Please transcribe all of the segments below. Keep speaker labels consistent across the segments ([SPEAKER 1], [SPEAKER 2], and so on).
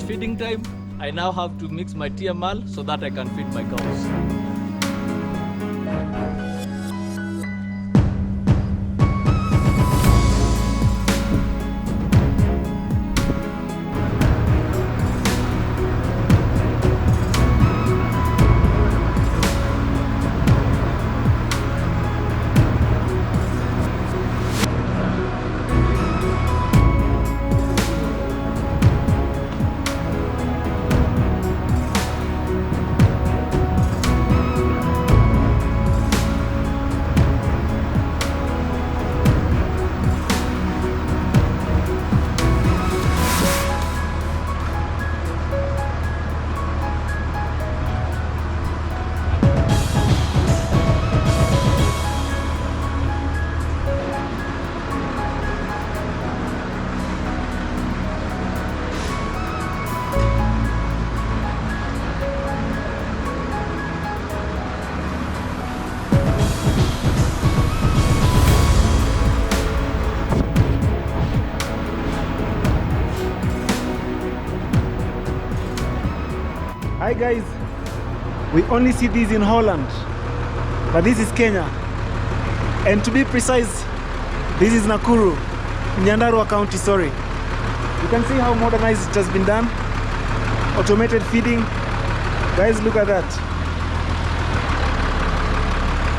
[SPEAKER 1] feeding time, I now have to mix my TML so that I can feed my cows.
[SPEAKER 2] Hi guys, we only see these in Holland, but this is Kenya, and to be precise, this is Nakuru, Nyandarua County, sorry. You can see how modernized it has been done. Automated feeding. Guys, look at that.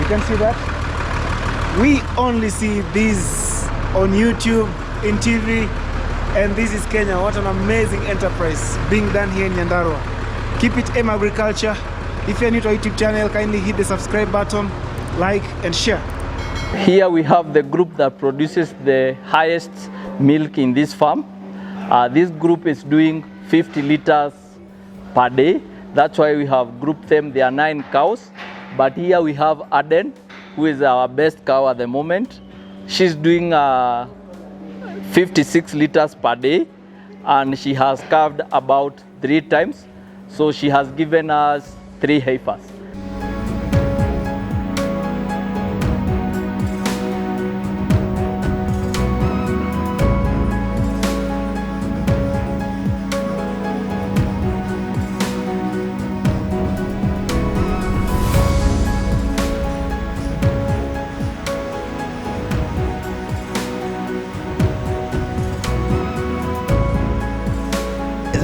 [SPEAKER 2] You can see that. We only see these on YouTube, in TV, and this is Kenya. What an amazing enterprise being done here in Nyandarua. Keep it M Agriculture. If you're new to our YouTube channel, kindly hit the subscribe button, like and share.
[SPEAKER 1] Here we have the group that produces the highest milk in this farm. This group is doing 50 liters per day. That's why we have grouped them. There are 9 cows. But here we have Aden, who is our best cow at the moment. She's doing 56 liters per day, and she has calved about 3 times. So she has given us 3 heifers.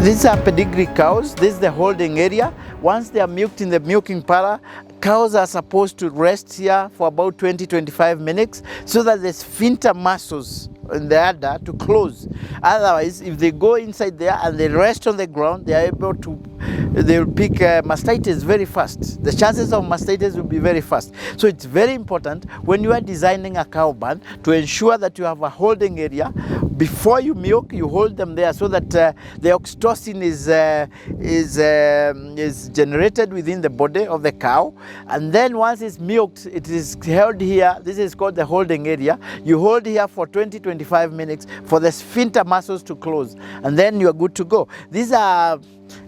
[SPEAKER 3] These are pedigree cows. This is the holding area. Once they are milked in the milking parlor, cows are supposed to rest here for about 20-25 minutes so that the sphincter muscles in the udder to close. Otherwise, if they go inside there and they rest on the ground, they are able to, they will pick mastitis very fast. The chances of mastitis will be very fast. So it's very important when you are designing a cow barn to ensure that you have a holding area. Before you milk, you hold them there so that the oxytocin is generated within the body of the cow. And then once it's milked, it is held here. This is called the holding area. You hold here for 20-25 minutes for the sphincter muscles to close. And then you are good to go. These are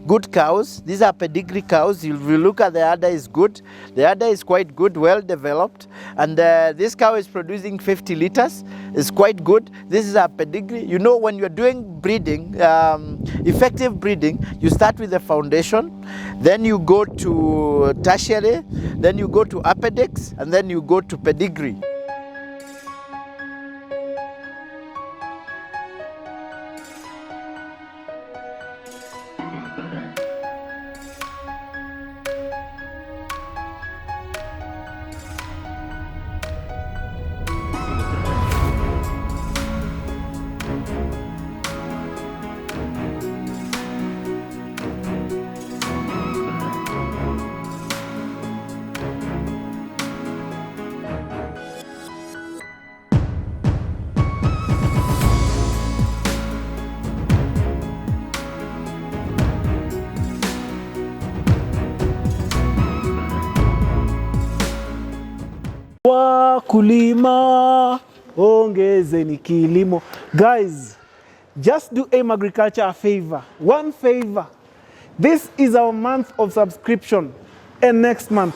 [SPEAKER 3] good cows. These are pedigree cows. If you look at the udder, is good. The udder is quite good, well developed. And this cow is producing 50 liters. It's quite good. This is a pedigree. You know, when you're doing breeding, effective breeding, you start with the foundation, then you go to tertiary, then you go to appendix, and then you go to pedigree.
[SPEAKER 2] Wakulima, ongezeni kilimo. Guys, just do AIM Agriculture a favor. One favor. This is our month of subscription. And next month,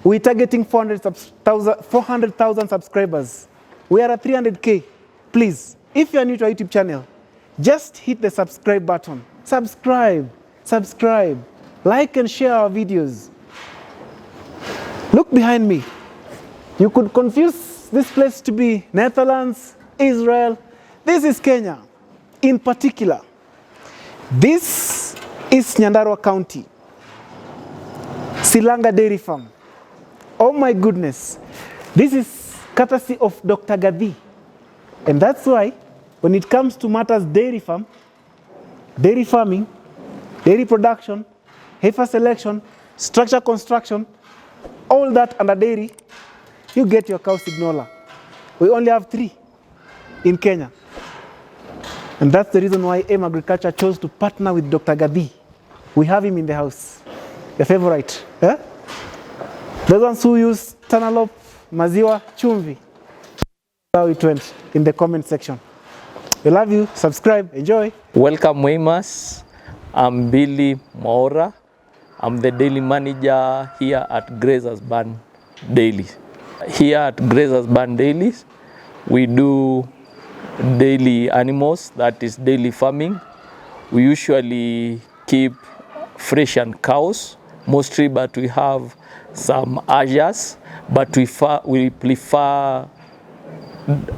[SPEAKER 2] we're targeting 400,000 subscribers. We are at 300K. Please, if you are new to our YouTube channel, just hit the subscribe button. subscribe, like and share our videos. Look behind me. You could confuse this place to be Netherlands, Israel. This is Kenya in particular. This is Nyandarua County, Silanga Dairy Farm. Oh my goodness. This is courtesy of Dr. Gadi. And that's why when it comes to matters dairy farming, dairy production, heifer selection, structure construction, all that under dairy, you get your cow signaler. We only have 3 in Kenya. And that's the reason why AIM Agriculture chose to partner with Dr. Gadi. We have him in the house. Your favorite. Eh? Those ones who use Tanalop, Maziwa, Chumvi. How it went in the comment section. We love you. Subscribe. Enjoy.
[SPEAKER 1] Welcome, Weimers. I'm Billy Maura. I'm the daily manager here at Grazers Barn Daily. Here at Grazers Barn Daily, we do daily animals, that is daily farming. We usually keep Frisian cows, mostly, but we have some Asias, but we prefer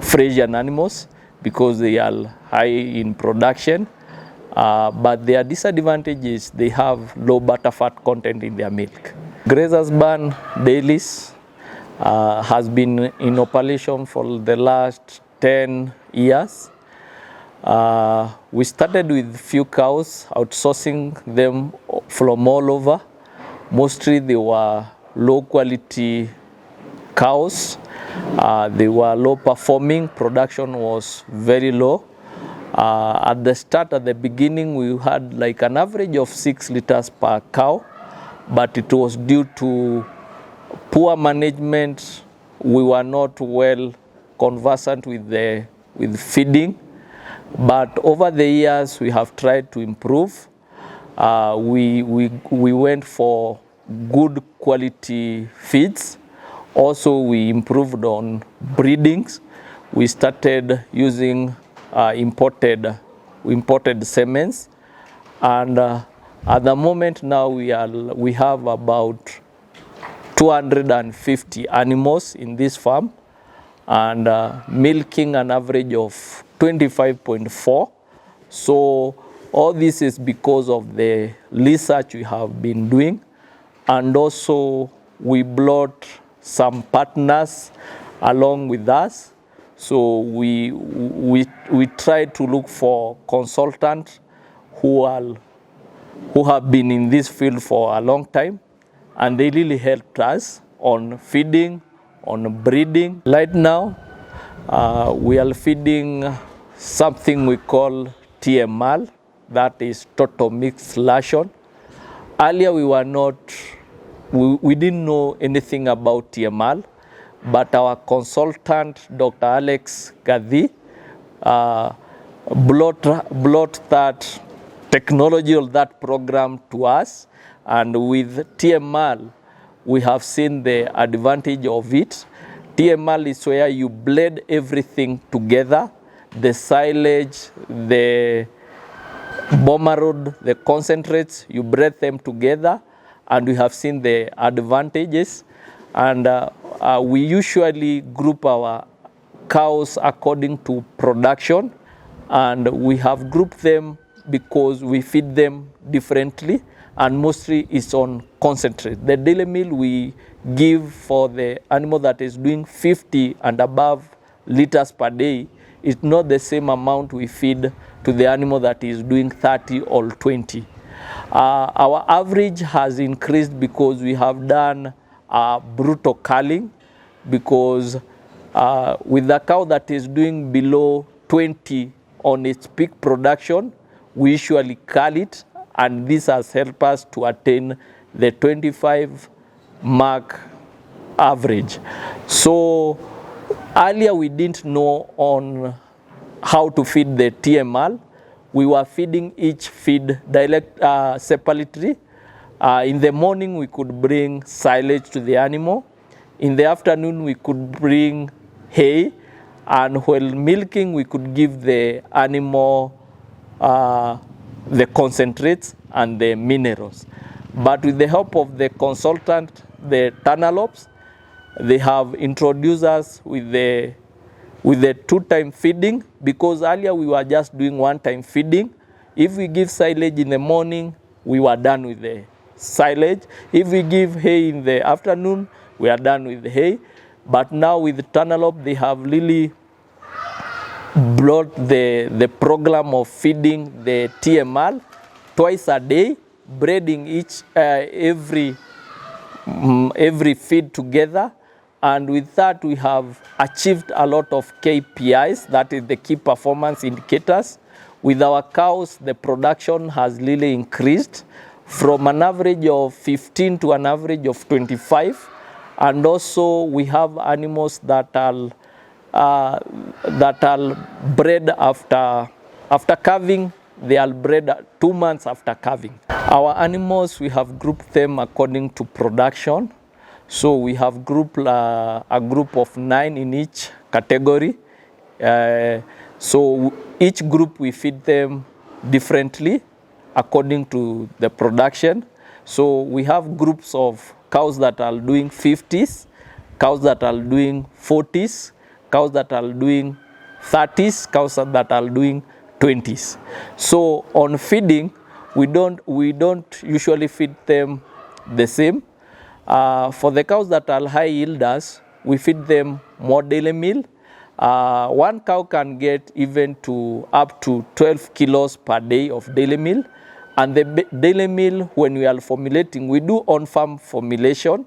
[SPEAKER 1] Frisian animals because they are high in production. But their disadvantage is they have low butterfat content in their milk. Grazers Barn Dailies has been in operation for the last 10 years. We started with few cows, outsourcing them from all over. Mostly they were low quality cows. They were low performing. Production was very low. At the beginning, we had like an average of 6 liters per cow, but it was due to poor management. We were not well conversant with feeding, but over the years we have tried to improve. We went for good quality feeds. Also, we improved on breedings. We started using imported semens, and at the moment now we have about 250 animals in this farm, and milking an average of 25.4. So all this is because of the research we have been doing, and also we brought some partners along with us. So we try to look for consultants who have been in this field for a long time, and they really helped us on feeding, on breeding. Right now, we are feeding something we call TMR, that is Total Mixed Ration. Earlier we didn't know anything about TMR, but our consultant, Dr. Alex Gadi, brought that technology or that program to us, and with TMR, we have seen the advantage of it. TMR is where you blend everything together, the silage, the bomarod, the concentrates, you blend them together, and we have seen the advantages. And we usually group our cows according to production, and we have grouped them because we feed them differently, and mostly it's on concentrate. The daily meal we give for the animal that is doing 50 and above liters per day is not the same amount we feed to the animal that is doing 30 or 20. Our average has increased because we have done brutal culling, because with the cow that is doing below 20 on its peak production, we usually cull it, and this has helped us to attain the 25 mark average. So earlier we didn't know on how to feed the TMR. We were feeding each feed separately. In the morning we could bring silage to the animal. In the afternoon we could bring hay, and while milking we could give the animal the concentrates and the minerals. But with the help of the consultant, the Tanalops, they have introduced us with the 2-time feeding, because earlier we were just doing 1-time feeding. If we give silage in the morning, we were done with the silage. If we give hay in the afternoon, we are done with the hay. But now with the Tanalop, they have really brought the program of feeding the TMR twice a day, breeding every feed together. And with that, we have achieved a lot of KPIs, that is the key performance indicators. With our cows, the production has really increased from an average of 15 to an average of 25. And also we have animals that are bred after calving. They are bred 2 months after calving. Our animals, we have grouped them according to production. So we have grouped a group of 9 in each category. So each group we feed them differently according to the production. So we have groups of cows that are doing 50s, cows that are doing 40s, cows that are doing 30s, cows that are doing 20s. So on feeding, we don't usually feed them the same. For the cows that are high yielders, we feed them more daily meal. One cow can get even to up to 12 kilos per day of daily meal. And the daily meal, when we are formulating, we do on-farm formulation.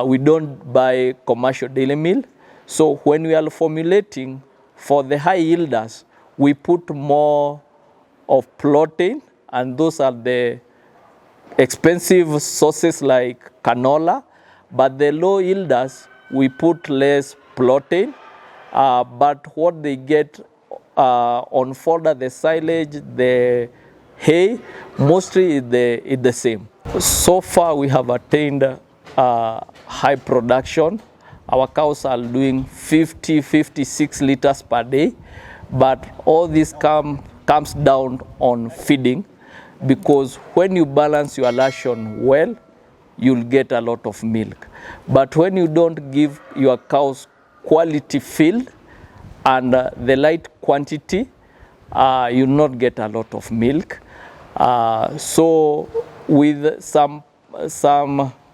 [SPEAKER 1] We don't buy commercial daily meal. So when we are formulating for the high yielders, we put more of protein, and those are the expensive sources like canola. But the low yielders, we put less protein. But what they get on fodder, the silage, the hay, mostly is the same. So far we have attained high production. Our cows are doing 56 liters per day, but all this comes down on feeding, because when you balance your ration well, you'll get a lot of milk. But when you don't give your cows quality feed and the right quantity, you'll not get a lot of milk. So with some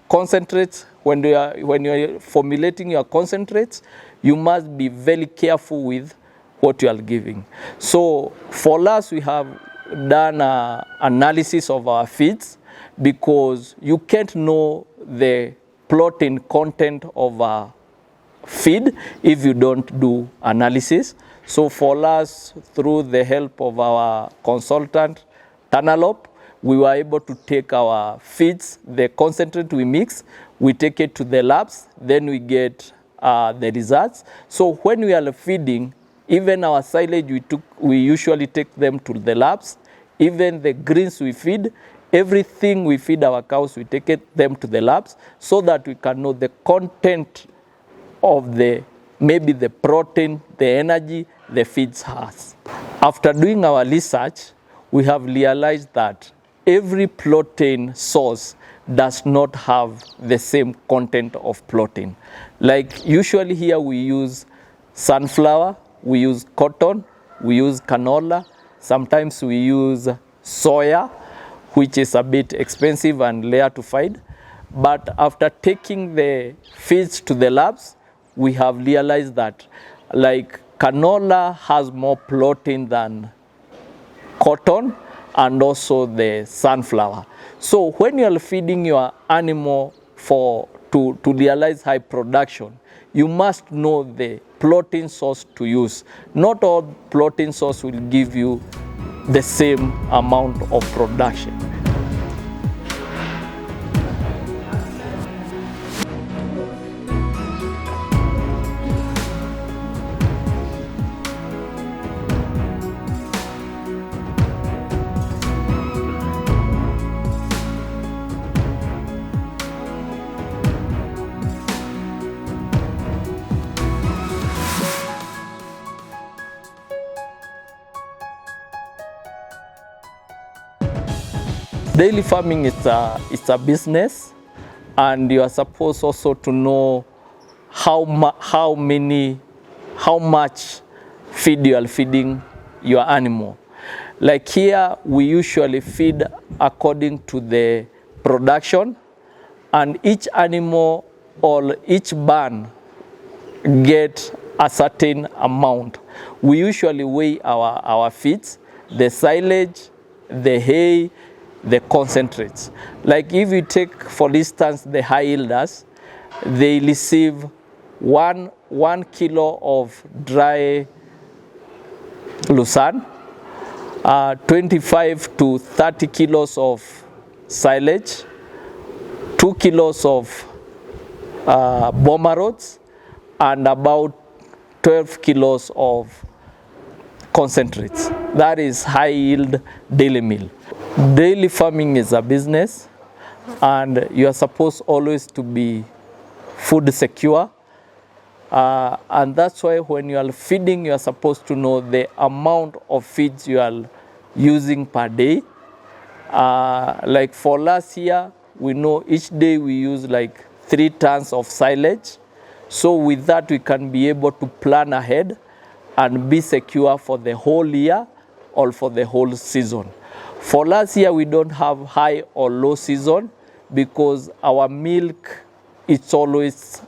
[SPEAKER 1] concentrates, when you are formulating your concentrates, you must be very careful with what you are giving. So for us, we have done an analysis of our feeds, because you can't know the protein content of a feed if you don't do analysis. So for us, through the help of our consultant, Tanalop, we were able to take our feeds, the concentrate we mix, we take it to the labs, then we get the results. So when we are feeding, even our silage we usually take them to the labs. Even the greens we feed, everything we feed our cows, we take them to the labs, so that we can know the content of maybe the protein, the energy the feeds has. After doing our research, we have realized that every protein source does not have the same content of protein. Like usually here we use sunflower, we use cotton, we use canola, sometimes we use soya, which is a bit expensive and rare to find. But after taking the feeds to the labs, we have realized that like canola has more protein than cotton and also the sunflower. So when you are feeding your animal to realize high production, you must know the protein source to use. Not all protein source will give you the same amount of production. Dairy farming is a business, and you are supposed also to know how much feed you are feeding your animal. Like here, we usually feed according to the production, and each animal or each barn get a certain amount. We usually weigh our feeds, the silage, the hay, the concentrates. Like if you take, for instance, the high yielders, they receive one kilo of dry lucerne, 25 to 30 kilos of silage, 2 kilos of bomber rods, and about 12 kilos of concentrates. That is high yield dairy meal. Dairy farming is a business, and you are supposed always to be food secure. And that's why when you are feeding, you are supposed to know the amount of feeds you are using per day. Like for last year, we know each day we use like 3 tons of silage. So with that, we can be able to plan ahead and be secure for the whole year or for the whole season. For last year, we don't have high or low season because our milk is always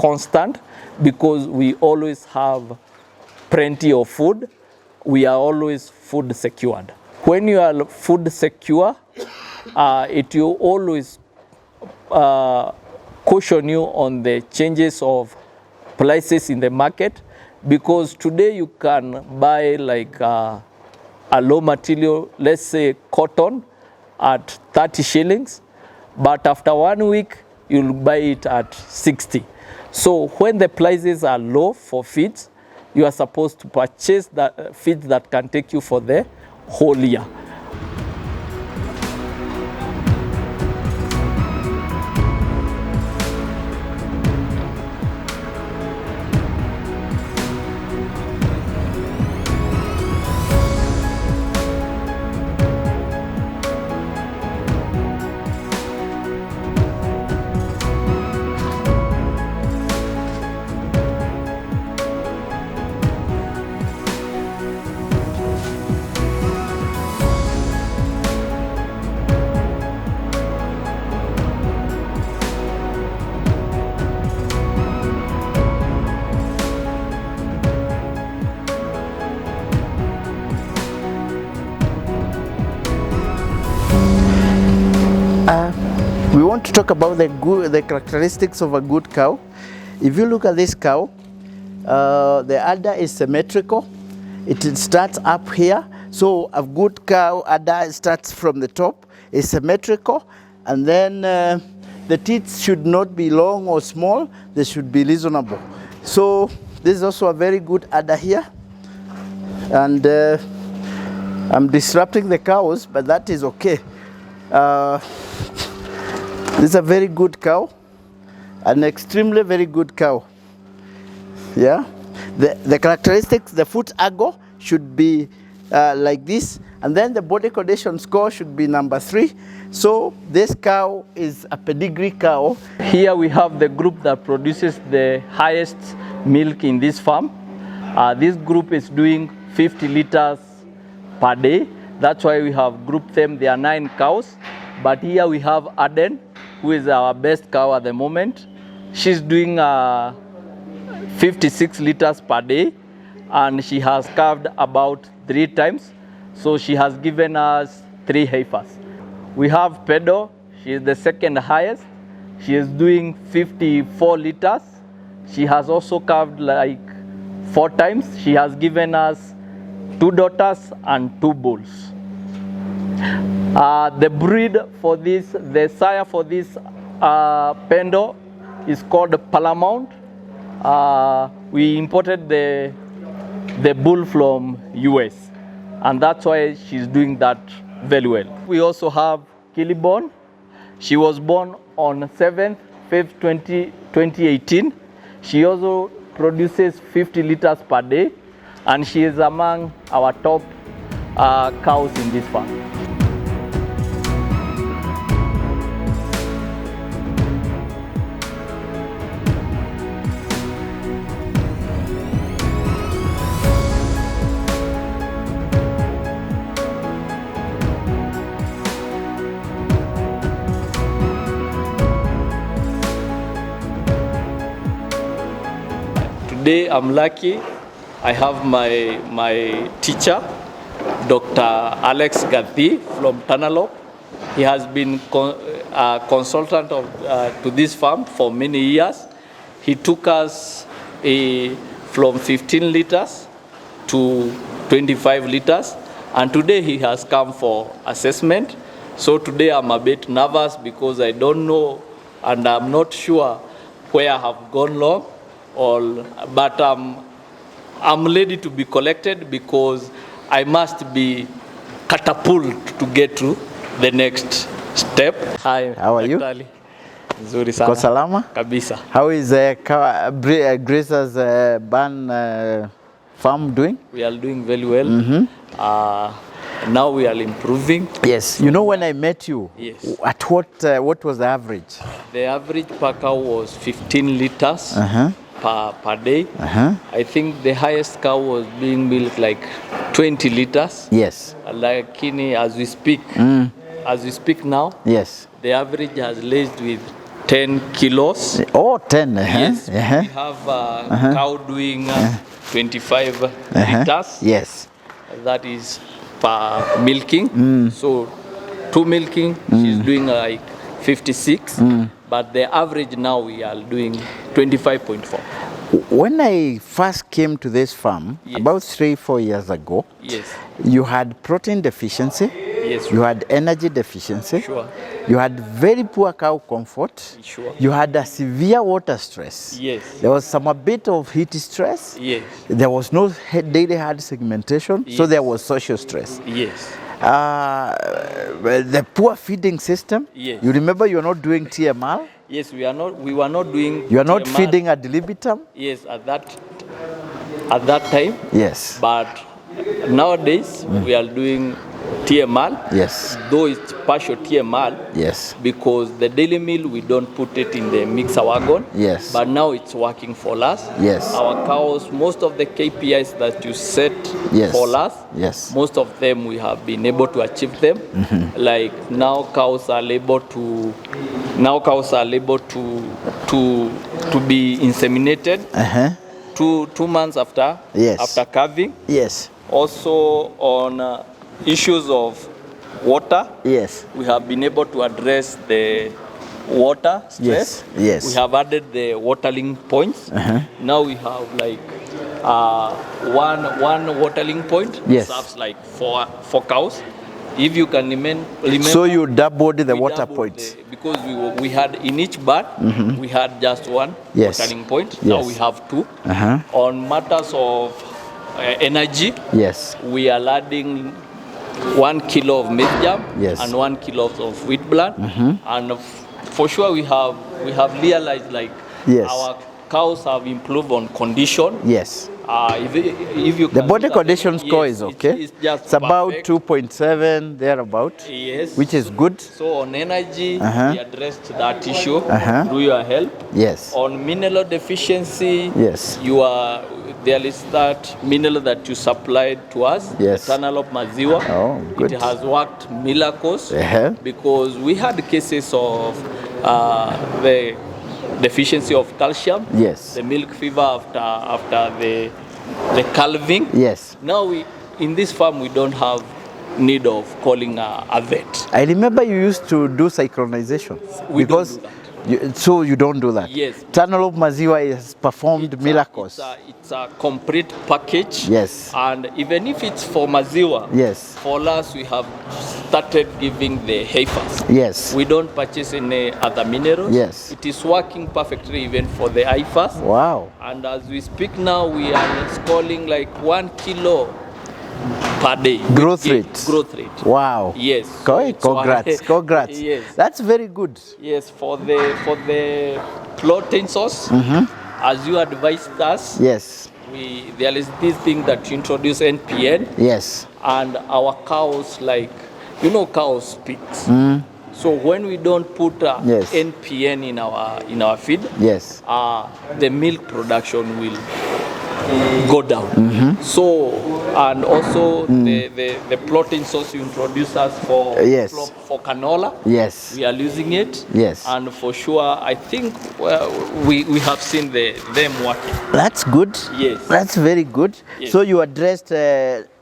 [SPEAKER 1] constant, because we always have plenty of food. We are always food secured. When you are food secure, it will always caution you on the changes of prices in the market, because today you can buy like a low material, let's say cotton, at 30 shillings, but after 1 week you'll buy it at 60. So when the prices are low for feeds, you are supposed to purchase that feeds that can take you for the whole year.
[SPEAKER 3] We want to talk about the characteristics of a good cow. If you look at this cow, the udder is symmetrical. It starts up here. So a good cow udder starts from the top, is symmetrical, and then the teeth should not be long or small. They should be reasonable. So this is also a very good udder here. And I'm disrupting the cows, but that is okay. This is a very good cow, an extremely very good cow. Yeah, the characteristics, the foot angle should be like this, and then the body condition score should be number 3. So this cow is a pedigree cow.
[SPEAKER 1] Here we have the group that produces the highest milk in this farm. This group is doing 50 liters per day. That's why we have grouped them. There are 9 cows, but here we have Aden, who is our best cow at the moment. She's doing 56 liters per day, and she has calved about 3 times. So she has given us 3 heifers. We have Pedro. She is the second highest. She is doing 54 liters. She has also calved like 4 times. She has given us 2 daughters and 2 bulls. The breed for this, the sire for this Pendo is called Paramount. We imported the bull from US, and that's why she's doing that very well. We also have Kilibon. She was born on 7th February 2018. She also produces 50 liters per day, and she is among our top cows in this farm. today I'm lucky. I have my teacher, Dr. Alex Gathi from Tanalop. He has been a consultant to this farm for many years. He took us from 15 liters to 25 liters, and today he has come for assessment. So today I'm a bit nervous because I don't know and I'm not sure where I have gone wrong, but I'm ready to be collected because I must be catapulted to get to the next step. Hi,
[SPEAKER 3] How are you?
[SPEAKER 1] Daktari. Nzuri sana.
[SPEAKER 3] Kwa salama?
[SPEAKER 1] Kabisa.
[SPEAKER 3] How is Grace's barn farm doing?
[SPEAKER 1] We are doing very well. Now we are improving.
[SPEAKER 3] Yes. You know, when I met you,
[SPEAKER 1] Yes.
[SPEAKER 3] at what was the average?
[SPEAKER 1] The average per cow was 15 liters per day. I think the highest cow was being milked like 20 liters.
[SPEAKER 3] Yes.
[SPEAKER 1] Like as we speak now,
[SPEAKER 3] Yes.
[SPEAKER 1] the average has raised with 10 kilos.
[SPEAKER 3] Oh, 10.
[SPEAKER 1] Yes, we have a cow doing 25 liters.
[SPEAKER 3] Yes.
[SPEAKER 1] That is per milking. So 2 milking, she's doing like 56. But the average now we are doing 25.4.
[SPEAKER 3] When I first came to this farm,
[SPEAKER 1] Yes.
[SPEAKER 3] about 3-4 years ago,
[SPEAKER 1] Yes.
[SPEAKER 3] you had protein deficiency,
[SPEAKER 1] Yes.
[SPEAKER 3] you had energy deficiency,
[SPEAKER 1] Sure.
[SPEAKER 3] you had very poor cow comfort,
[SPEAKER 1] Sure.
[SPEAKER 3] you had a severe water stress.
[SPEAKER 1] Yes.
[SPEAKER 3] There was a bit of heat stress.
[SPEAKER 1] Yes.
[SPEAKER 3] There was no daily hard segmentation, so
[SPEAKER 1] Yes.
[SPEAKER 3] there was social stress.
[SPEAKER 1] Yes.
[SPEAKER 3] The poor feeding system.
[SPEAKER 1] Yes.
[SPEAKER 3] You remember you're not doing TMR.
[SPEAKER 1] Yes, we were not doing
[SPEAKER 3] You are not
[SPEAKER 1] TMR.
[SPEAKER 3] feeding ad libitum.
[SPEAKER 1] Yes, at that time.
[SPEAKER 3] Yes.
[SPEAKER 1] But nowadays we are doing TMR.
[SPEAKER 3] Yes.
[SPEAKER 1] Though it's partial TMR.
[SPEAKER 3] Yes.
[SPEAKER 1] Because the daily meal we don't put it in the mixer wagon.
[SPEAKER 3] Yes.
[SPEAKER 1] But now it's working for us.
[SPEAKER 3] Yes.
[SPEAKER 1] Our cows, most of the KPIs that you set
[SPEAKER 3] Yes.
[SPEAKER 1] for us,
[SPEAKER 3] Yes.
[SPEAKER 1] most of them we have been able to achieve them. Like now cows are able to be inseminated 2 months after
[SPEAKER 3] Yes.
[SPEAKER 1] after calving.
[SPEAKER 3] Yes.
[SPEAKER 1] Also on issues of water,
[SPEAKER 3] Yes.
[SPEAKER 1] we have been able to address the water stress.
[SPEAKER 3] Yes. Yes.
[SPEAKER 1] We have added the watering points. Now we have like one watering point.
[SPEAKER 3] Yes.
[SPEAKER 1] Serves like four cows. If you can remember.
[SPEAKER 3] So you doubled the
[SPEAKER 1] we
[SPEAKER 3] water
[SPEAKER 1] doubled
[SPEAKER 3] points.
[SPEAKER 1] because we had in each barn we had just one
[SPEAKER 3] Yes.
[SPEAKER 1] watering point. Now
[SPEAKER 3] Yes.
[SPEAKER 1] we have 2. On matters of energy,
[SPEAKER 3] Yes.
[SPEAKER 1] we are adding 1 kilo of maize germ
[SPEAKER 3] Yes.
[SPEAKER 1] and 1 kilo of wheat bran, and for sure we have realized like
[SPEAKER 3] Yes.
[SPEAKER 1] our cows have improved on condition.
[SPEAKER 3] Yes.
[SPEAKER 1] If you
[SPEAKER 3] The
[SPEAKER 1] can
[SPEAKER 3] body
[SPEAKER 1] look at
[SPEAKER 3] condition
[SPEAKER 1] it,
[SPEAKER 3] score
[SPEAKER 1] yes,
[SPEAKER 3] is okay.
[SPEAKER 1] It's just
[SPEAKER 3] It's about
[SPEAKER 1] perfect.
[SPEAKER 3] 2.7 thereabout,
[SPEAKER 1] Yes.
[SPEAKER 3] which is good.
[SPEAKER 1] So on energy, we addressed that issue through your help.
[SPEAKER 3] Yes.
[SPEAKER 1] On mineral deficiency,
[SPEAKER 3] Yes.
[SPEAKER 1] there is that mineral that you supplied to us,
[SPEAKER 3] Yes.
[SPEAKER 1] the Tanalop Maziwa.
[SPEAKER 3] Oh, good.
[SPEAKER 1] It has worked miracles because we had cases of the deficiency of calcium,
[SPEAKER 3] Yes.
[SPEAKER 1] the milk fever after the calving.
[SPEAKER 3] Yes.
[SPEAKER 1] Now in this farm we don't have need of calling a vet.
[SPEAKER 3] I remember you used to do synchronization.
[SPEAKER 1] We don't
[SPEAKER 3] because
[SPEAKER 1] do that.
[SPEAKER 3] So you don't do that.
[SPEAKER 1] Yes.
[SPEAKER 3] Tunnel of Maziwa has performed miracles.
[SPEAKER 1] It's a complete package.
[SPEAKER 3] Yes.
[SPEAKER 1] And even if it's for Maziwa,
[SPEAKER 3] Yes.
[SPEAKER 1] for us we have started giving the heifers.
[SPEAKER 3] Yes.
[SPEAKER 1] We don't purchase any other minerals.
[SPEAKER 3] Yes.
[SPEAKER 1] It is working perfectly even for the heifers.
[SPEAKER 3] Wow.
[SPEAKER 1] And as we speak now, we are installing like 1 kilo per day.
[SPEAKER 3] Growth rate.
[SPEAKER 1] Growth rate.
[SPEAKER 3] Wow.
[SPEAKER 1] Yes.
[SPEAKER 3] Congrats. Congrats.
[SPEAKER 1] Yes.
[SPEAKER 3] That's very good.
[SPEAKER 1] Yes, for the protein source, as you advised us,
[SPEAKER 3] Yes.
[SPEAKER 1] there is this thing that you introduce NPN,
[SPEAKER 3] Yes.
[SPEAKER 1] and our cows, like, cows speaks. So when we don't put
[SPEAKER 3] Yes.
[SPEAKER 1] NPN in our feed,
[SPEAKER 3] Yes.
[SPEAKER 1] the milk production go down. So, and also the protein source you introduced us for
[SPEAKER 3] Yes.
[SPEAKER 1] for canola.
[SPEAKER 3] Yes.
[SPEAKER 1] We are using it.
[SPEAKER 3] Yes.
[SPEAKER 1] And for sure, I think we have seen them working.
[SPEAKER 3] That's good.
[SPEAKER 1] Yes.
[SPEAKER 3] That's very good.
[SPEAKER 1] Yes.
[SPEAKER 3] So you addressed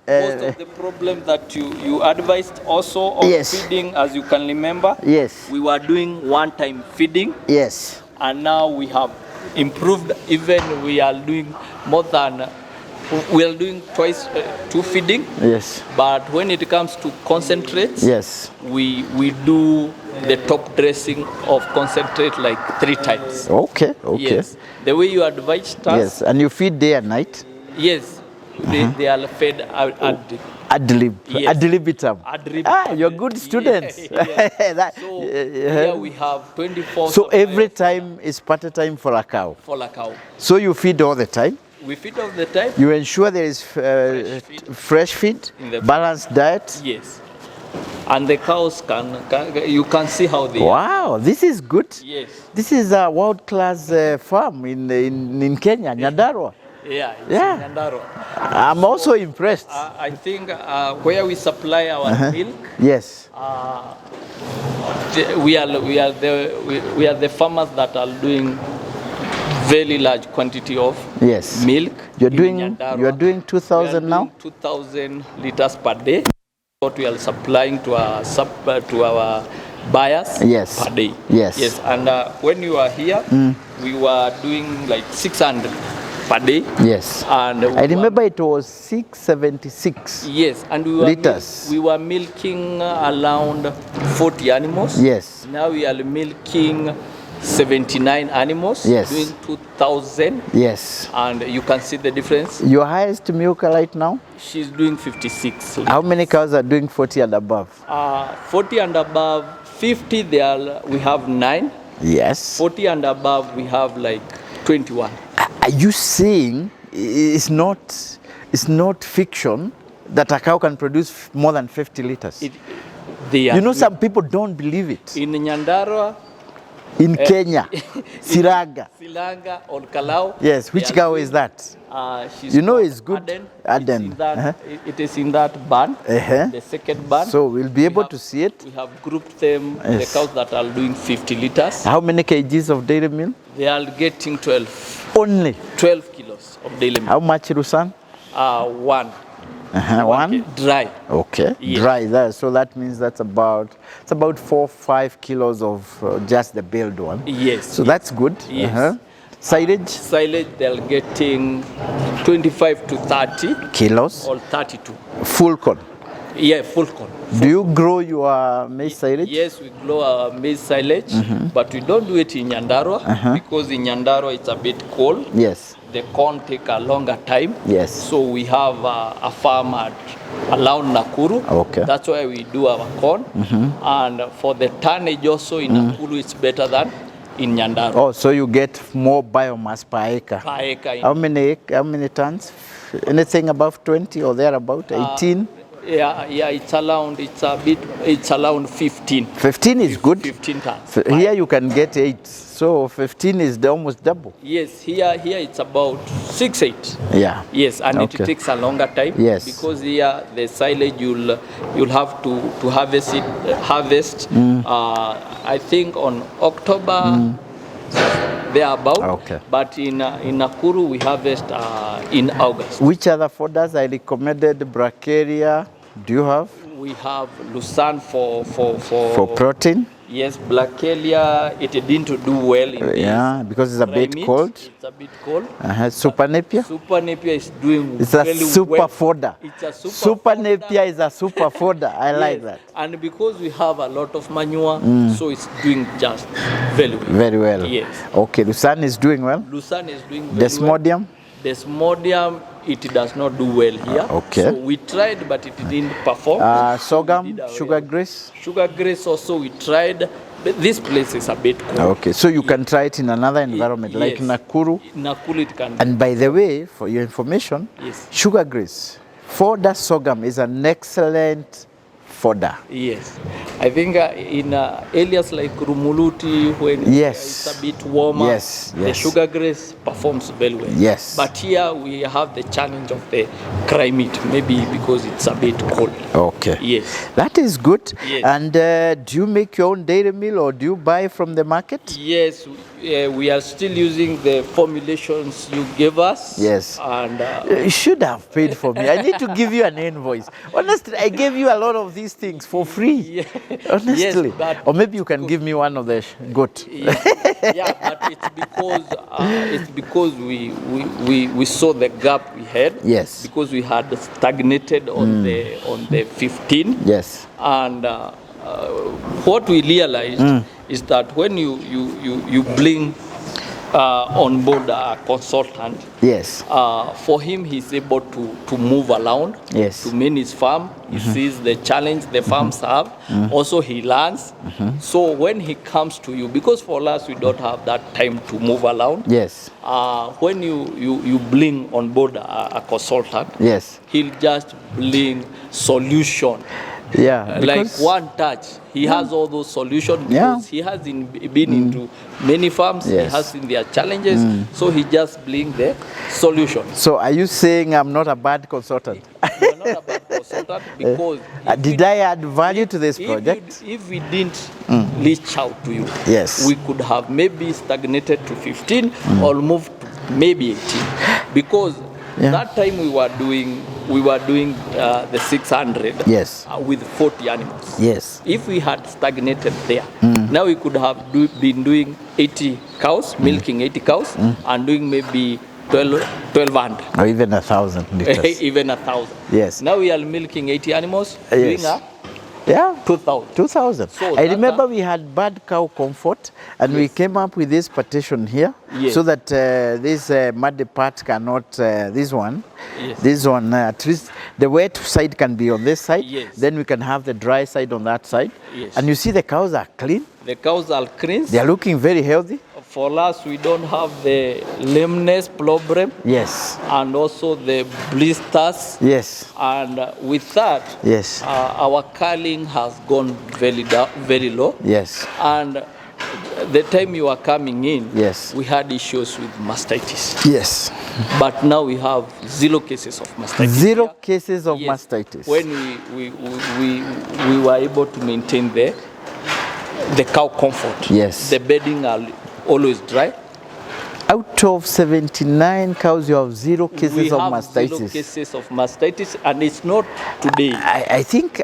[SPEAKER 1] Most of the problem that you advised also on
[SPEAKER 3] Yes.
[SPEAKER 1] feeding, as you can remember.
[SPEAKER 3] Yes.
[SPEAKER 1] We were doing one-time feeding.
[SPEAKER 3] Yes.
[SPEAKER 1] And now we have improved. Even we are doing more than we are doing twice two feeding.
[SPEAKER 3] Yes.
[SPEAKER 1] But when it comes to concentrates,
[SPEAKER 3] Yes.
[SPEAKER 1] we do the top dressing of concentrate like 3 times.
[SPEAKER 3] Okay. Okay.
[SPEAKER 1] Yes, the way you advised us.
[SPEAKER 3] Yes. And you feed day and night?
[SPEAKER 1] Yes, they are fed
[SPEAKER 3] Ad lib.
[SPEAKER 1] Yes.
[SPEAKER 3] Ad libitum.
[SPEAKER 1] ad lib.
[SPEAKER 3] You're good students.
[SPEAKER 1] Yes.
[SPEAKER 3] That-
[SPEAKER 1] So here we have 24.
[SPEAKER 3] So every
[SPEAKER 1] suppliers
[SPEAKER 3] time is part time for a cow.
[SPEAKER 1] for a cow.
[SPEAKER 3] So you feed all the time.
[SPEAKER 1] We feed all the time.
[SPEAKER 3] You ensure there is fresh feed,
[SPEAKER 1] In the-
[SPEAKER 3] balanced diet.
[SPEAKER 1] Yes, and the cows you can see how they are.
[SPEAKER 3] Wow, this is good.
[SPEAKER 1] Yes.
[SPEAKER 3] This is a world-class farm in Kenya, Nyandarua.
[SPEAKER 1] Yeah, it's
[SPEAKER 3] Yeah.
[SPEAKER 1] in Nyandarua.
[SPEAKER 3] I'm also impressed.
[SPEAKER 1] I think where we supply our milk,
[SPEAKER 3] Yes.
[SPEAKER 1] we are the farmers that are doing very large quantity of
[SPEAKER 3] Yes.
[SPEAKER 1] milk.
[SPEAKER 3] You're
[SPEAKER 1] in
[SPEAKER 3] doing
[SPEAKER 1] Nyandarua.
[SPEAKER 3] 2,000 now.
[SPEAKER 1] 2,000 liters per day. What we are supplying to our buyers
[SPEAKER 3] Yes.
[SPEAKER 1] per day.
[SPEAKER 3] Yes.
[SPEAKER 1] Yes, and when you are here, we were doing like 600 per day.
[SPEAKER 3] Yes.
[SPEAKER 1] And
[SPEAKER 3] I remember it was 676.
[SPEAKER 1] Yes, and
[SPEAKER 3] liters.
[SPEAKER 1] we were milking around 40 animals.
[SPEAKER 3] Yes.
[SPEAKER 1] Now we are milking 79 animals.
[SPEAKER 3] Yes.
[SPEAKER 1] Doing 2,000.
[SPEAKER 3] Yes.
[SPEAKER 1] And you can see the difference.
[SPEAKER 3] Your highest milk right now?
[SPEAKER 1] She's doing 56.
[SPEAKER 3] How many cows are doing 40 and above?
[SPEAKER 1] 40 and above, 50 we have 9.
[SPEAKER 3] Yes.
[SPEAKER 1] 40 and above, we have like 21.
[SPEAKER 3] Are you saying it's not fiction that a cow can produce more than 50 liters?
[SPEAKER 1] They are
[SPEAKER 3] Some people don't believe it.
[SPEAKER 1] in Nyandarua,
[SPEAKER 3] In Kenya, Silanga.
[SPEAKER 1] Silanga, or Kalau.
[SPEAKER 3] Yes, which
[SPEAKER 1] they are
[SPEAKER 3] cow
[SPEAKER 1] doing,
[SPEAKER 3] is that?
[SPEAKER 1] She's
[SPEAKER 3] You know
[SPEAKER 1] called
[SPEAKER 3] it's good.
[SPEAKER 1] Aden.
[SPEAKER 3] Aden.
[SPEAKER 1] It's in that, it is in that barn, the second barn.
[SPEAKER 3] So we'll be able to see it.
[SPEAKER 1] We have grouped them,
[SPEAKER 3] Yes.
[SPEAKER 1] the cows that are doing 50 liters.
[SPEAKER 3] How many kgs of dairy milk?
[SPEAKER 1] They are getting 12 kilos of daily milk.
[SPEAKER 3] How much, Rusan?
[SPEAKER 1] One.
[SPEAKER 3] One?
[SPEAKER 1] Dry.
[SPEAKER 3] Okay,
[SPEAKER 1] Yes.
[SPEAKER 3] dry there. So that means that's about 4-5 kilos of just the build one.
[SPEAKER 1] Yes.
[SPEAKER 3] So that's good.
[SPEAKER 1] Yes.
[SPEAKER 3] Silage?
[SPEAKER 1] Silage, they're getting 25 to 30
[SPEAKER 3] Kilos.
[SPEAKER 1] or 32.
[SPEAKER 3] Full corn.
[SPEAKER 1] Yeah, full corn.
[SPEAKER 3] Do you grow your maize silage?
[SPEAKER 1] Yes, we grow our maize silage, but we don't do it in Nyandarua because in Nyandarua it's a bit cold.
[SPEAKER 3] Yes.
[SPEAKER 1] The corn take a longer time.
[SPEAKER 3] Yes.
[SPEAKER 1] So we have a farm around Nakuru.
[SPEAKER 3] Okay.
[SPEAKER 1] That's why we do our corn. And for the tonnage also in Nakuru, it's better than in Nyandarua.
[SPEAKER 3] Oh, so you get more biomass per acre.
[SPEAKER 1] Per acre.
[SPEAKER 3] How many tons? Anything above 20 or thereabout? 18?
[SPEAKER 1] Yeah, it's around 15.
[SPEAKER 3] 15 is good.
[SPEAKER 1] 15 tons.
[SPEAKER 3] Here you can get 8. So 15 is almost double.
[SPEAKER 1] Yes, here it's about 6-8.
[SPEAKER 3] Yeah.
[SPEAKER 1] Yes, and
[SPEAKER 3] Okay.
[SPEAKER 1] it takes a longer time.
[SPEAKER 3] Yes.
[SPEAKER 1] Because here the silage you'll have to harvest it. I think on October. Thereabout.
[SPEAKER 3] Okay.
[SPEAKER 1] But in Nakuru we harvest in August.
[SPEAKER 3] Which other fodders I recommended? Bracharia. Do you have?
[SPEAKER 1] We have Lucerne for
[SPEAKER 3] protein?
[SPEAKER 1] Yes, Blackelia, it didn't do well in this.
[SPEAKER 3] Yeah, because it's a bit
[SPEAKER 1] climate.
[SPEAKER 3] cold.
[SPEAKER 1] It's a bit cold.
[SPEAKER 3] Super Napier?
[SPEAKER 1] Super Napier is doing
[SPEAKER 3] It's a
[SPEAKER 1] really
[SPEAKER 3] super
[SPEAKER 1] well.
[SPEAKER 3] fodder.
[SPEAKER 1] It's a super
[SPEAKER 3] Super
[SPEAKER 1] fodder.
[SPEAKER 3] Napier is a super fodder. I like
[SPEAKER 1] Yes,
[SPEAKER 3] that.
[SPEAKER 1] And because we have a lot of manure, so it's doing just very well.
[SPEAKER 3] Very well.
[SPEAKER 1] Yes.
[SPEAKER 3] Okay, Lucerne is doing well.
[SPEAKER 1] Lucerne is doing very
[SPEAKER 3] Desmodium?
[SPEAKER 1] well. Desmodium, it does not do well here.
[SPEAKER 3] Okay.
[SPEAKER 1] So we tried, but it didn't perform.
[SPEAKER 3] Sorghum,
[SPEAKER 1] We did our
[SPEAKER 3] sugar
[SPEAKER 1] well.
[SPEAKER 3] grace?
[SPEAKER 1] Sugar grace also we tried. But this place is a bit cold.
[SPEAKER 3] Okay, so you can try it in another environment like
[SPEAKER 1] Yes.
[SPEAKER 3] Nakuru.
[SPEAKER 1] Nakuru it can.
[SPEAKER 3] And by the way, for your information,
[SPEAKER 1] Yes.
[SPEAKER 3] sugar grace, fodder sorghum is an excellent fodder.
[SPEAKER 1] Yes, I think in areas like Rumuluti, when
[SPEAKER 3] Yes.
[SPEAKER 1] it's a bit warmer,
[SPEAKER 3] Yes,
[SPEAKER 1] the
[SPEAKER 3] yes.
[SPEAKER 1] sugar grass performs very well.
[SPEAKER 3] Yes.
[SPEAKER 1] But here we have the challenge of the climate, maybe because it's a bit cold.
[SPEAKER 3] Okay.
[SPEAKER 1] Yes.
[SPEAKER 3] That is good.
[SPEAKER 1] Yes.
[SPEAKER 3] And do you make your own dairy meal or do you buy from the market?
[SPEAKER 1] Yes, we are still using the formulations you gave us.
[SPEAKER 3] Yes.
[SPEAKER 1] And
[SPEAKER 3] You should have paid for me. I need to give you an invoice. Honestly, I gave you a lot of these things for free.
[SPEAKER 1] Yeah.
[SPEAKER 3] Honestly.
[SPEAKER 1] Yes, but
[SPEAKER 3] or maybe you can give me one of the goat.
[SPEAKER 1] yeah, but it's because we saw the gap we had.
[SPEAKER 3] Yes.
[SPEAKER 1] Because we had stagnated on the 15.
[SPEAKER 3] Yes.
[SPEAKER 1] And what we realized is that when you bring on board a consultant,
[SPEAKER 3] Yes.
[SPEAKER 1] for him he's able to move around,
[SPEAKER 3] Yes.
[SPEAKER 1] to man his farm. He sees the challenge the farms have. Also he learns. So when he comes to you, because for us we don't have that time to move around.
[SPEAKER 3] Yes.
[SPEAKER 1] When you bring on board a consultant,
[SPEAKER 3] Yes.
[SPEAKER 1] he'll just bring solution.
[SPEAKER 3] Yeah.
[SPEAKER 1] Like
[SPEAKER 3] because-
[SPEAKER 1] one touch, he has all those solutions
[SPEAKER 3] Yeah.
[SPEAKER 1] because he has been into many farms.
[SPEAKER 3] Yes.
[SPEAKER 1] He has seen their challenges, so he just brings the solution.
[SPEAKER 3] So are you saying I'm not a bad consultant?
[SPEAKER 1] You're not a bad consultant because
[SPEAKER 3] Did I add value to this project?
[SPEAKER 1] if we didn't reach out to you,
[SPEAKER 3] Yes.
[SPEAKER 1] we could have maybe stagnated to 15 or moved to maybe 18, because
[SPEAKER 3] Yeah.
[SPEAKER 1] that time we were doing the 600
[SPEAKER 3] Yes.
[SPEAKER 1] with 40 animals.
[SPEAKER 3] Yes.
[SPEAKER 1] If we had stagnated there, now we could have been doing 80 cows, milking 80 cows, and doing maybe 1,200.
[SPEAKER 3] Or even 1,000 liters.
[SPEAKER 1] Even 1,000.
[SPEAKER 3] Yes.
[SPEAKER 1] Now we are milking 80 animals,
[SPEAKER 3] Yes.
[SPEAKER 1] doing a
[SPEAKER 3] Yeah.
[SPEAKER 1] 2,000.
[SPEAKER 3] 2,000.
[SPEAKER 1] So
[SPEAKER 3] I
[SPEAKER 1] that-
[SPEAKER 3] remember we had bad cow comfort and we came up with this partition here
[SPEAKER 1] Yes.
[SPEAKER 3] so that this muddy part cannot, this one,
[SPEAKER 1] Yes.
[SPEAKER 3] at least the wet side can be on this side.
[SPEAKER 1] Yes.
[SPEAKER 3] Then we can have the dry side on that side.
[SPEAKER 1] Yes.
[SPEAKER 3] And you see the cows are clean.
[SPEAKER 1] The cows are clean.
[SPEAKER 3] They are looking very healthy.
[SPEAKER 1] For us, we don't have the lameness problem
[SPEAKER 3] Yes.
[SPEAKER 1] and also the blisters.
[SPEAKER 3] Yes.
[SPEAKER 1] And with that,
[SPEAKER 3] Yes.
[SPEAKER 1] our culling has gone very low.
[SPEAKER 3] Yes.
[SPEAKER 1] And the time you are coming in,
[SPEAKER 3] Yes.
[SPEAKER 1] we had issues with mastitis.
[SPEAKER 3] Yes.
[SPEAKER 1] But now we have 0 cases of mastitis.
[SPEAKER 3] 0 cases of
[SPEAKER 1] Yes.
[SPEAKER 3] mastitis.
[SPEAKER 1] When we were able to maintain the cow comfort.
[SPEAKER 3] Yes.
[SPEAKER 1] The bedding are always dry.
[SPEAKER 3] Out of 79 cows, you have 0 cases
[SPEAKER 1] We
[SPEAKER 3] of
[SPEAKER 1] have
[SPEAKER 3] mastitis.
[SPEAKER 1] 0 cases of mastitis, and it's not today.
[SPEAKER 3] I think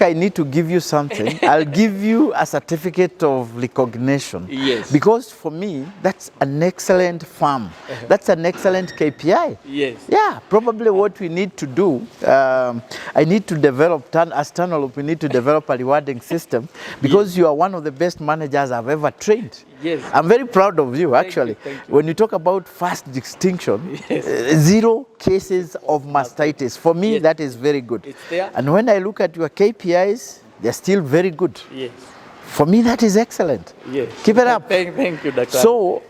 [SPEAKER 3] I need to give you something. I'll give you a certificate of recognition.
[SPEAKER 1] Yes.
[SPEAKER 3] Because for me, that's an excellent farm. That's an excellent KPI.
[SPEAKER 1] Yes.
[SPEAKER 3] Yeah, probably what we need to do, I need to develop, as Tunnel, we need to develop a rewarding system because you are one of the best managers I've ever trained.
[SPEAKER 1] Yes.
[SPEAKER 3] I'm very proud of you, actually.
[SPEAKER 1] Thank you.
[SPEAKER 3] When you talk about fast distinction,
[SPEAKER 1] Yes.
[SPEAKER 3] 0 cases of mastitis. For me,
[SPEAKER 1] Yes.
[SPEAKER 3] that is very good.
[SPEAKER 1] It's there.
[SPEAKER 3] And when I look at your KPIs, they're still very good.
[SPEAKER 1] Yes.
[SPEAKER 3] For me, that is excellent.
[SPEAKER 1] Yes.
[SPEAKER 3] Keep it up.
[SPEAKER 1] Thank you, Dr.
[SPEAKER 3] So,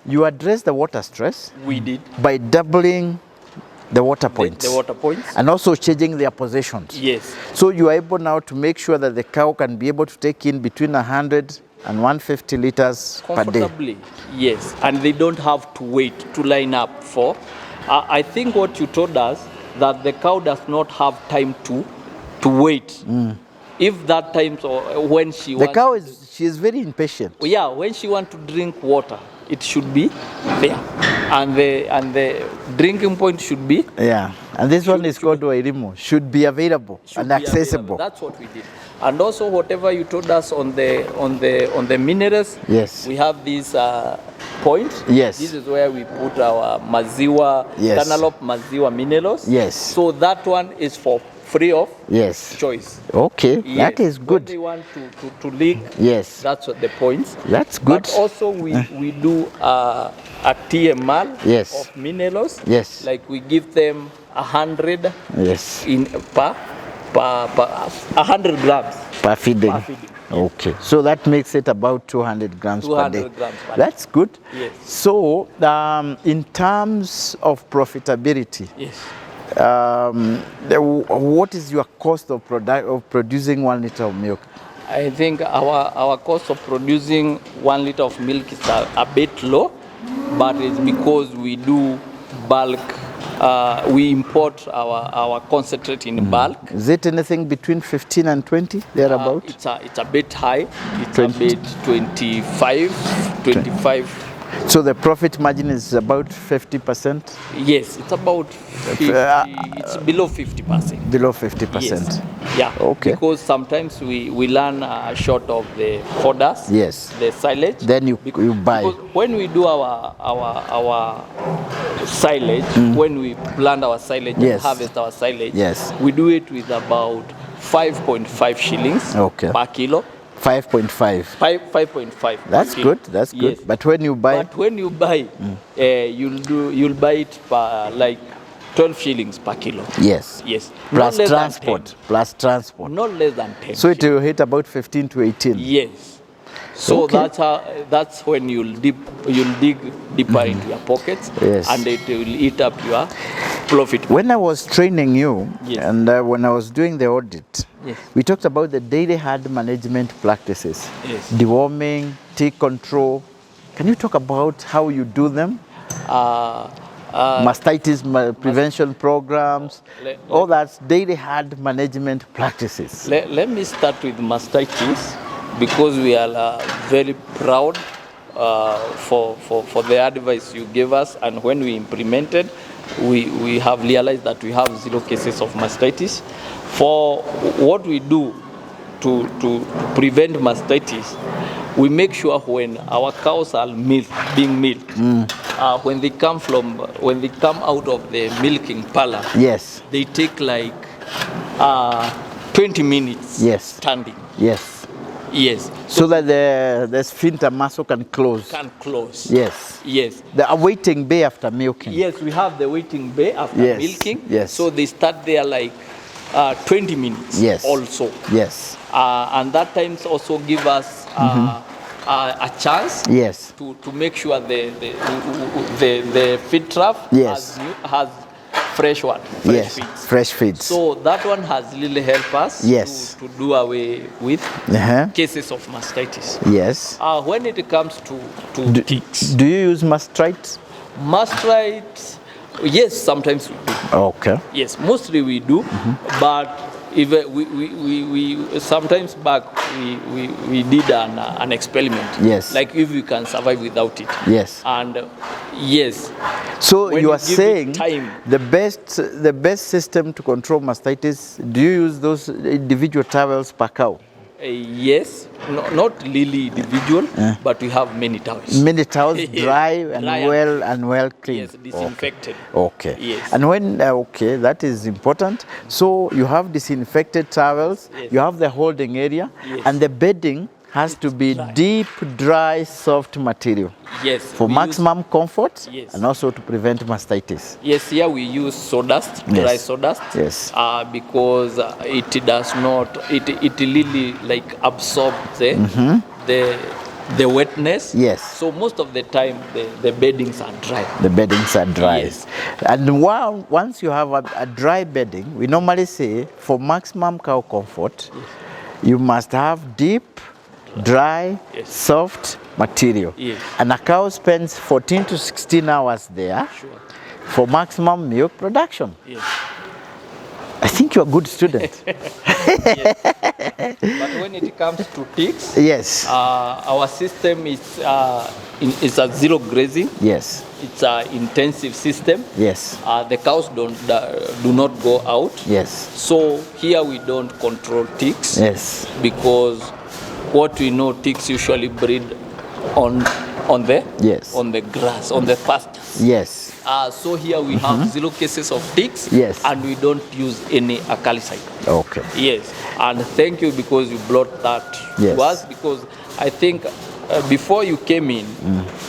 [SPEAKER 3] you address the water stress
[SPEAKER 1] we did
[SPEAKER 3] by doubling the water points.
[SPEAKER 1] the water points.
[SPEAKER 3] And also changing their positions.
[SPEAKER 1] Yes.
[SPEAKER 3] So you are able now to make sure that the cow can be able to take in between 100 and 150 liters per day.
[SPEAKER 1] Comfortably, yes. And they don't have to wait to line up for. I think what you told us, that the cow does not have time to wait. If that time, or when she
[SPEAKER 3] The
[SPEAKER 1] wants,
[SPEAKER 3] cow she is very impatient.
[SPEAKER 1] yeah, when she wants to drink water, it should be there, and the drinking point should be.
[SPEAKER 3] Yeah, and this one is called Wairimu. Should be available and
[SPEAKER 1] be
[SPEAKER 3] accessible.
[SPEAKER 1] available. That's what we did. And also whatever you told us on the minerals.
[SPEAKER 3] Yes.
[SPEAKER 1] We have these points.
[SPEAKER 3] Yes.
[SPEAKER 1] This is where we put our maziwa,
[SPEAKER 3] Yes.
[SPEAKER 1] Tanalop maziwa minerals.
[SPEAKER 3] Yes.
[SPEAKER 1] So that one is for free of
[SPEAKER 3] Yes.
[SPEAKER 1] choice.
[SPEAKER 3] Okay,
[SPEAKER 1] Yes.
[SPEAKER 3] that is
[SPEAKER 1] When
[SPEAKER 3] good.
[SPEAKER 1] they want to leak,
[SPEAKER 3] Yes,
[SPEAKER 1] that's what the points.
[SPEAKER 3] that's good.
[SPEAKER 1] But also we do a TMR
[SPEAKER 3] Yes.
[SPEAKER 1] of minerals.
[SPEAKER 3] Yes.
[SPEAKER 1] Like we give them 100
[SPEAKER 3] Yes,
[SPEAKER 1] in per 100 grams.
[SPEAKER 3] per feeding.
[SPEAKER 1] Per feeding.
[SPEAKER 3] Okay, so that makes it about 200 grams per day.
[SPEAKER 1] 200 grams per day.
[SPEAKER 3] That's good.
[SPEAKER 1] Yes.
[SPEAKER 3] So, in terms of profitability,
[SPEAKER 1] Yes.
[SPEAKER 3] What is your cost of producing 1 liter of milk?
[SPEAKER 1] I think our cost of producing 1 liter of milk is a bit low, but it's because we do bulk. We import our concentrate in bulk.
[SPEAKER 3] Is it anything between 15 and 20 thereabout?
[SPEAKER 1] It's a bit high. It's a bit 25.
[SPEAKER 3] So the profit margin is about 50%?
[SPEAKER 1] Yes, it's about 50, it's below 50%.
[SPEAKER 3] Below 50%?
[SPEAKER 1] Yes. Yeah,
[SPEAKER 3] okay.
[SPEAKER 1] Because sometimes we learn short of the fodders,
[SPEAKER 3] yes,
[SPEAKER 1] the silage.
[SPEAKER 3] Then you buy.
[SPEAKER 1] Because when we do our silage, when we plant our silage and harvest our silage, we do it with about 5.5 shillings per kilo.
[SPEAKER 3] 5.5.
[SPEAKER 1] 5.5.
[SPEAKER 3] That's good. That's good. Yes. But when you buy,
[SPEAKER 1] you'll buy it per like 12 shillings per kilo.
[SPEAKER 3] Yes.
[SPEAKER 1] Yes.
[SPEAKER 3] Plus transport. Plus transport.
[SPEAKER 1] Not less than 10.
[SPEAKER 3] So it will hit about 15 to 18.
[SPEAKER 1] Yes. So that's when you'll dig deeper into your pockets, and it will eat up your profit.
[SPEAKER 3] When I was training you, and when I was doing the audit, we talked about the daily herd management practices, deworming, tick control. Can you talk about how you do them? Mastitis prevention programs, all that's daily herd management practices.
[SPEAKER 1] Let me start with mastitis, because we are very proud for the advice you gave us, and when we implemented, we have realized that we have 0 cases of mastitis. For what we do to prevent mastitis, we make sure when our cows are being milked, when they come out of the milking parlor, they take like 20 minutes standing. Yes.
[SPEAKER 3] So that the sphincter muscle can close. Yes. The waiting bay after milking.
[SPEAKER 1] Yes, we have the waiting bay after milking. So they start there like 20 minutes also. And that times also give us a chance to make sure the feed trough has fresh feeds. So that one has really helped us to do away with cases of mastitis. When it comes to ticks.
[SPEAKER 3] Do you use mastrite?
[SPEAKER 1] Mastrite, yes, sometimes we do.
[SPEAKER 3] Okay.
[SPEAKER 1] Yes, mostly we do, but if we sometimes back we did an experiment. Like if we can survive without it. And
[SPEAKER 3] so you are saying the best system to control mastitis, do you use those individual towels per cow?
[SPEAKER 1] Yes, not really individual, but we have many towels.
[SPEAKER 3] Many towels, dry and well cleaned.
[SPEAKER 1] Yes, disinfected.
[SPEAKER 3] Okay.
[SPEAKER 1] Yes.
[SPEAKER 3] And when that is important. So you have disinfected towels. You have the holding area, and the bedding has to be deep, dry, soft material. For maximum comfort and also to prevent mastitis.
[SPEAKER 1] Here we use sawdust, dry sawdust. Because it does not, it really like absorbs the wetness. So most of the time the beddings are dry.
[SPEAKER 3] The beddings are dry. And once you have a dry bedding, we normally say for maximum cow comfort, you must have deep, dry, soft material. And a cow spends 14 to 16 hours there for maximum milk production. I think you're a good student.
[SPEAKER 1] But when it comes to ticks, our system is a zero grazing. It's an intensive system. The cows do not go out. So here we don't control ticks. Because what we know, ticks usually breed on the grass, on the pastures. So here we have 0 cases of ticks, and we don't use any alkalicide. And thank you because you brought that to us, because I think before you came in,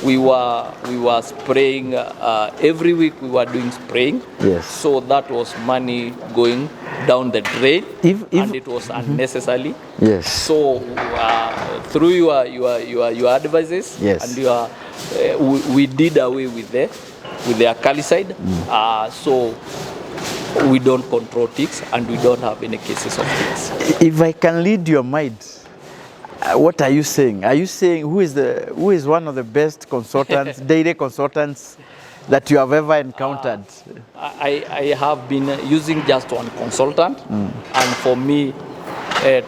[SPEAKER 1] we were spraying every week. We were doing spraying. So that was money going down the drain, and it was unnecessary. So through your advices and we did away with the alkalicide. So we don't control ticks and we don't have any cases of ticks.
[SPEAKER 3] If I can lead your mind, what are you saying? Are you saying who is one of the best consultants, dairy consultants that you have ever encountered?
[SPEAKER 1] I have been using just one consultant, and for me,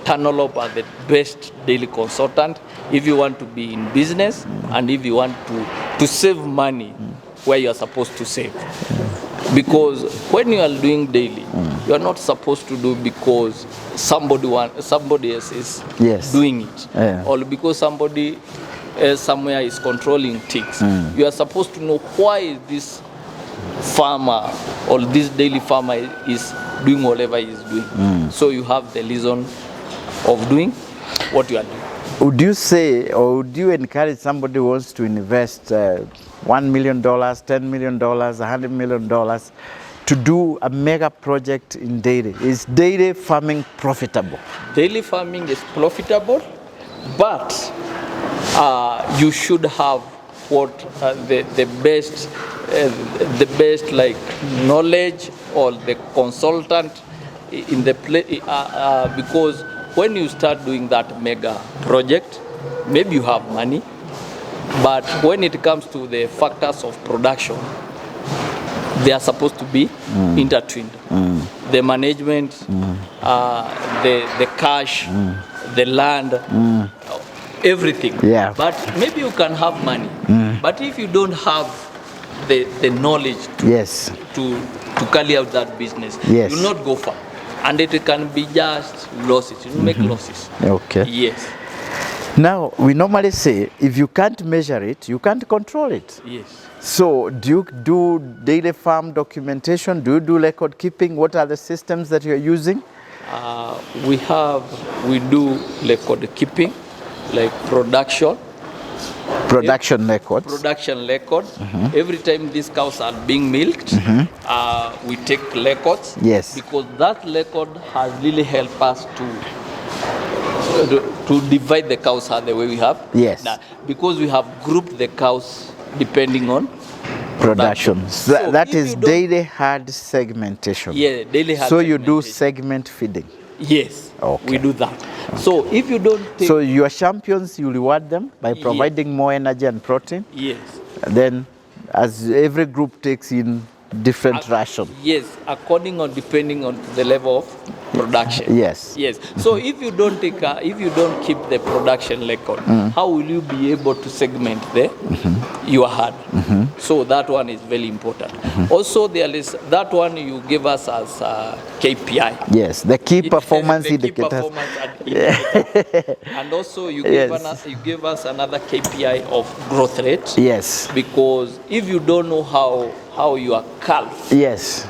[SPEAKER 1] Tanolop are the best daily consultant if you want to be in business and if you want to save money where you are supposed to save. Because when you are doing daily, you are not supposed to do because somebody else is doing it, or because somebody somewhere is controlling ticks. You are supposed to know why this farmer or this daily farmer is doing whatever he is doing. So you have the reason of doing what you are doing.
[SPEAKER 3] Would you say, or would you encourage somebody who wants to invest $1 million, $10 million, $100 million to do a mega project in dairy? Is dairy farming profitable?
[SPEAKER 1] Dairy farming is profitable, but you should have what the best like knowledge or the consultant in the because when you start doing that mega project, maybe you have money, but when it comes to the factors of production, they are supposed to be intertwined. The management, the cash, the land, everything.
[SPEAKER 3] Yeah.
[SPEAKER 1] But maybe you can have money, but if you don't have the knowledge to carry out that business, you will not go far. And it can be just losses. You make losses.
[SPEAKER 3] Okay.
[SPEAKER 1] Yes.
[SPEAKER 3] Now, we normally say, if you can't measure it, you can't control it.
[SPEAKER 1] Yes.
[SPEAKER 3] So, do you do dairy farm documentation? Do you do record keeping? What are the systems that you're using?
[SPEAKER 1] We do record keeping, like production record. Every time these cows are being milked, we take records.
[SPEAKER 3] Yes.
[SPEAKER 1] Because that record has really helped us to divide the cows the way we have.
[SPEAKER 3] Yes.
[SPEAKER 1] Now, because we have grouped the cows depending on
[SPEAKER 3] production. So that is dairy herd segmentation.
[SPEAKER 1] Yeah, daily herd
[SPEAKER 3] So
[SPEAKER 1] segmentation.
[SPEAKER 3] you do segment feeding.
[SPEAKER 1] Yes.
[SPEAKER 3] Okay.
[SPEAKER 1] We do that. So if you don't take...
[SPEAKER 3] So your champions, you reward them by providing more energy and protein?
[SPEAKER 1] Yes.
[SPEAKER 3] And then as every group takes in different ration?
[SPEAKER 1] Yes, according or depending on the level of production.
[SPEAKER 3] Yes.
[SPEAKER 1] Yes. So if you don't keep the production record, how will you be able to segment your herd? So that one is very important. Also, there is that one you give us as KPI.
[SPEAKER 3] Yes, the key performance indicators.
[SPEAKER 1] And also you give us another KPI of growth rate.
[SPEAKER 3] Yes.
[SPEAKER 1] Because if you don't know how your calf.
[SPEAKER 3] Yes.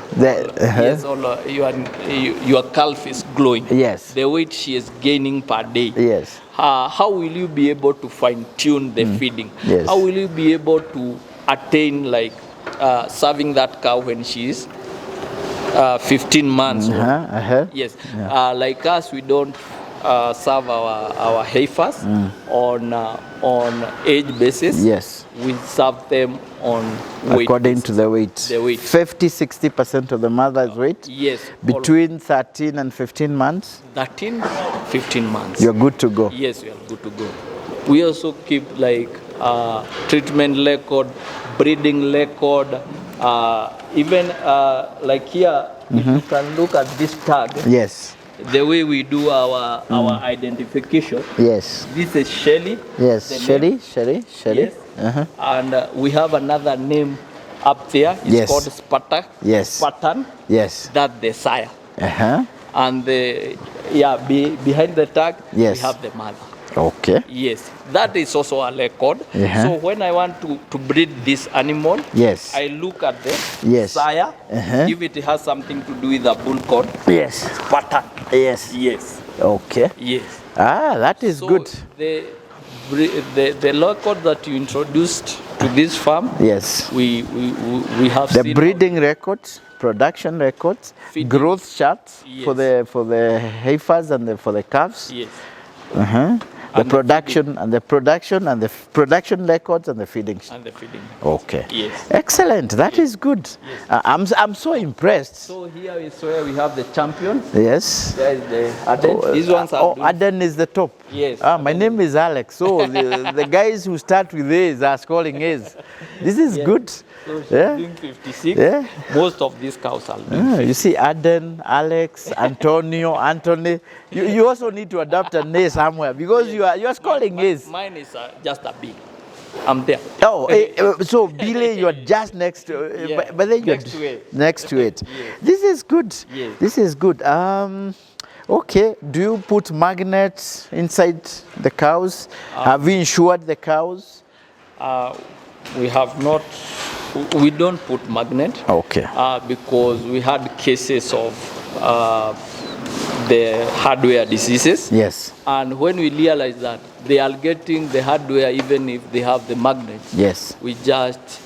[SPEAKER 1] Your calf is growing.
[SPEAKER 3] Yes.
[SPEAKER 1] The weight she is gaining per day.
[SPEAKER 3] Yes.
[SPEAKER 1] How will you be able to fine tune the feeding?
[SPEAKER 3] Yes.
[SPEAKER 1] How will you be able to attain serving that cow when she is 15 months old? Yes.
[SPEAKER 3] Yeah.
[SPEAKER 1] Like us, we don't serve our heifers on age basis.
[SPEAKER 3] Yes.
[SPEAKER 1] We serve them on weight
[SPEAKER 3] according
[SPEAKER 1] basis.
[SPEAKER 3] to the weight. 50-60% of the mother's weight.
[SPEAKER 1] Yes.
[SPEAKER 3] Between 13 and 15 months.
[SPEAKER 1] 13, 15 months.
[SPEAKER 3] You're good to go.
[SPEAKER 1] Yes, we are good to go. We also keep treatment record, breeding record, even like here. If you can look at this tag.
[SPEAKER 3] Yes.
[SPEAKER 1] The way we do our identification.
[SPEAKER 3] Yes.
[SPEAKER 1] This is Shelly.
[SPEAKER 3] Yes, Shelly.
[SPEAKER 1] Yes. And we have another name up there. It's called Spartan.
[SPEAKER 3] Yes.
[SPEAKER 1] Spartan.
[SPEAKER 3] Yes.
[SPEAKER 1] That's the sire. And behind the tag, we have the mother.
[SPEAKER 3] Okay.
[SPEAKER 1] Yes, that is also a record. So when I want to breed this animal, I look at the sire. If it has something to do with the bull cord, Spartan.
[SPEAKER 3] Yes.
[SPEAKER 1] Yes.
[SPEAKER 3] Okay.
[SPEAKER 1] Yes.
[SPEAKER 3] That is good.
[SPEAKER 1] The record that you introduced to this farm, we have
[SPEAKER 3] the
[SPEAKER 1] seen
[SPEAKER 3] breeding records, production records, feeding, growth charts for the heifers and for the calves.
[SPEAKER 1] Yes.
[SPEAKER 3] The production and the production and the production records and the feeding.
[SPEAKER 1] And the feeding.
[SPEAKER 3] Okay.
[SPEAKER 1] Yes.
[SPEAKER 3] Excellent. That is good.
[SPEAKER 1] Yes.
[SPEAKER 3] I'm so impressed.
[SPEAKER 1] So here is where we have the champions.
[SPEAKER 3] Yes.
[SPEAKER 1] There is the Aden. These ones are doing.
[SPEAKER 3] Aden is the top.
[SPEAKER 1] Yes.
[SPEAKER 3] My name is Alex. So the guys who start with A's are calling A's. This is good.
[SPEAKER 1] So she's doing 56.
[SPEAKER 3] Yeah.
[SPEAKER 1] Most of these cows are doing
[SPEAKER 3] You see Aden, Alex, Antonio, Anthony. You also need to adapt a name somewhere because you are calling A's.
[SPEAKER 1] Mine is just a B. I'm there.
[SPEAKER 3] Oh, so Billy, you are just next to,
[SPEAKER 1] Yeah,
[SPEAKER 3] but then you're
[SPEAKER 1] next to it.
[SPEAKER 3] next to it.
[SPEAKER 1] Yes.
[SPEAKER 3] This is good.
[SPEAKER 1] Yes.
[SPEAKER 3] This is good. Okay. Do you put magnets inside the cows? Have you insured the cows?
[SPEAKER 1] We have not. We don't put magnet.
[SPEAKER 3] Okay.
[SPEAKER 1] Because we had cases of the hardware diseases.
[SPEAKER 3] Yes.
[SPEAKER 1] And when we realized that they are getting the hardware even if they have the magnets,
[SPEAKER 3] Yes.
[SPEAKER 1] we just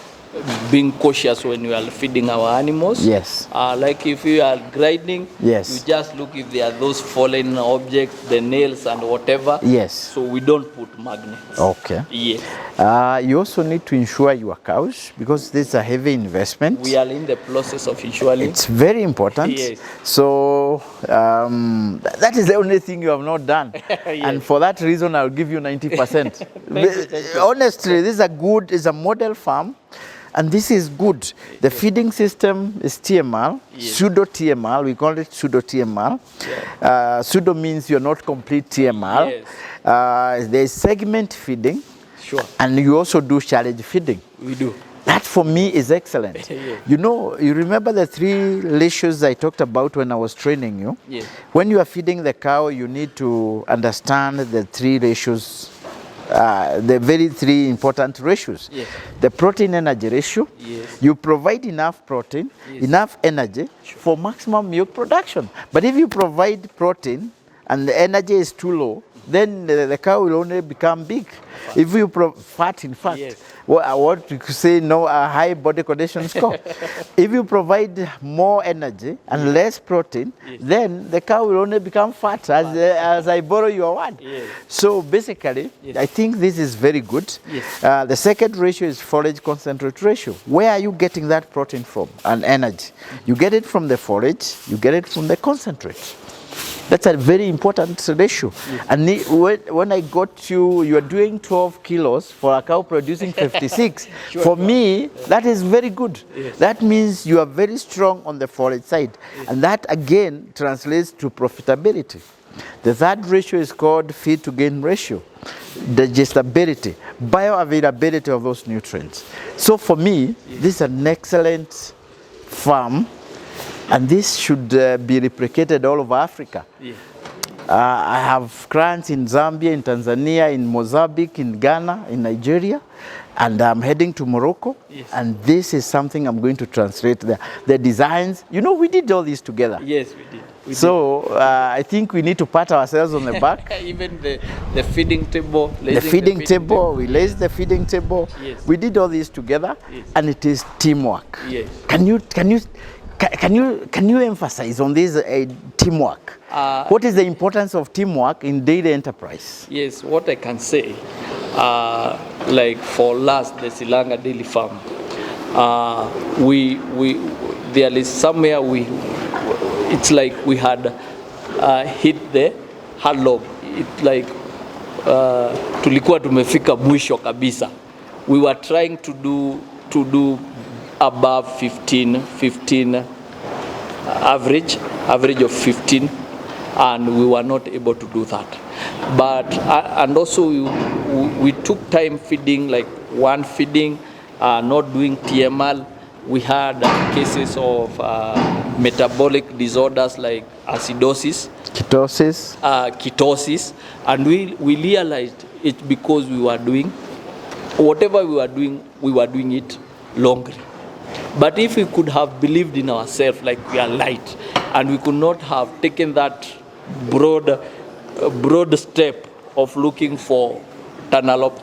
[SPEAKER 1] being cautious when we are feeding our animals.
[SPEAKER 3] Yes.
[SPEAKER 1] Like if you are grinding,
[SPEAKER 3] Yes.
[SPEAKER 1] you just look if there are those fallen objects, the nails and whatever.
[SPEAKER 3] Yes.
[SPEAKER 1] So we don't put magnets.
[SPEAKER 3] Okay.
[SPEAKER 1] Yes.
[SPEAKER 3] You also need to insure your cows because this is a heavy investment.
[SPEAKER 1] We are in the process of insuring.
[SPEAKER 3] It's very important.
[SPEAKER 1] Yes.
[SPEAKER 3] So that is the only thing you have not done.
[SPEAKER 1] Yes.
[SPEAKER 3] And for that reason, I'll give you 90%.
[SPEAKER 1] Thank you.
[SPEAKER 3] Honestly, this is a model farm. And this is good. The feeding system is TMR,
[SPEAKER 1] Yes.
[SPEAKER 3] pseudo TMR. We call it pseudo TMR.
[SPEAKER 1] Yeah.
[SPEAKER 3] Pseudo means you're not complete TMR.
[SPEAKER 1] Yes.
[SPEAKER 3] There's segment feeding.
[SPEAKER 1] Sure.
[SPEAKER 3] And you also do challenge feeding.
[SPEAKER 1] We do.
[SPEAKER 3] That for me is excellent.
[SPEAKER 1] Yeah.
[SPEAKER 3] You remember the 3 ratios I talked about when I was training you?
[SPEAKER 1] Yes.
[SPEAKER 3] When you are feeding the cow, you need to understand the 3 ratios, the very 3 important ratios.
[SPEAKER 1] Yes.
[SPEAKER 3] The protein energy ratio.
[SPEAKER 1] Yes.
[SPEAKER 3] You provide enough protein,
[SPEAKER 1] Yes.
[SPEAKER 3] enough energy for maximum milk production. But if you provide protein and the energy is too low, then the cow will only become big. If you fat, in fact,
[SPEAKER 1] Yes.
[SPEAKER 3] what you could say, a high body condition score. If you provide more energy and less protein,
[SPEAKER 1] Yes.
[SPEAKER 3] then the cow will only become fat, as I borrow your word.
[SPEAKER 1] Yes.
[SPEAKER 3] So basically,
[SPEAKER 1] Yes.
[SPEAKER 3] I think this is very good.
[SPEAKER 1] Yes.
[SPEAKER 3] The second ratio is forage concentrate ratio. Where are you getting that protein from and energy? You get it from the forage, you get it from the concentrate. That's a very important ratio. Yes. And when I got you are doing 12 kilos for a cow producing 56.
[SPEAKER 1] Sure.
[SPEAKER 3] For me, that is very good.
[SPEAKER 1] Yes.
[SPEAKER 3] That means you are very strong on the forage side. Yes. And that again translates to profitability. The third ratio is called feed to gain ratio. Digestibility, bioavailability of those nutrients. So for me, this is an excellent farm. And this should be replicated all over Africa. Yeah. I have clients in Zambia, in Tanzania, in Mozambique, in Ghana, in Nigeria, and I'm heading to Morocco. Yes. And this is something I'm going to translate there. The designs, we did all this together.
[SPEAKER 1] Yes, we did.
[SPEAKER 3] I think we need to pat ourselves on the back.
[SPEAKER 1] Even the feeding table.
[SPEAKER 3] The feeding table, we raised the feeding table.
[SPEAKER 1] Yes.
[SPEAKER 3] We did all this together, yes. And it is teamwork.
[SPEAKER 1] Yes.
[SPEAKER 3] Can you emphasize on this teamwork? What is the importance of teamwork in dairy enterprise?
[SPEAKER 1] Yes, what I can say, like for us, the Silanga Dairy Farm, there is somewhere it's like we had hit the hard log. It's like tulikuwa tumefika mwisho kabisa. We were trying to do above 15 average of 15, and we were not able to do that. But and also we took time feeding, like one feeding, not doing TML. We had cases of metabolic disorders like acidosis, ketosis, and we realized it because we were doing whatever we were doing it longly. But if we could have believed in ourselves, like we are light, and we could not have taken that broad step of looking for Tanalop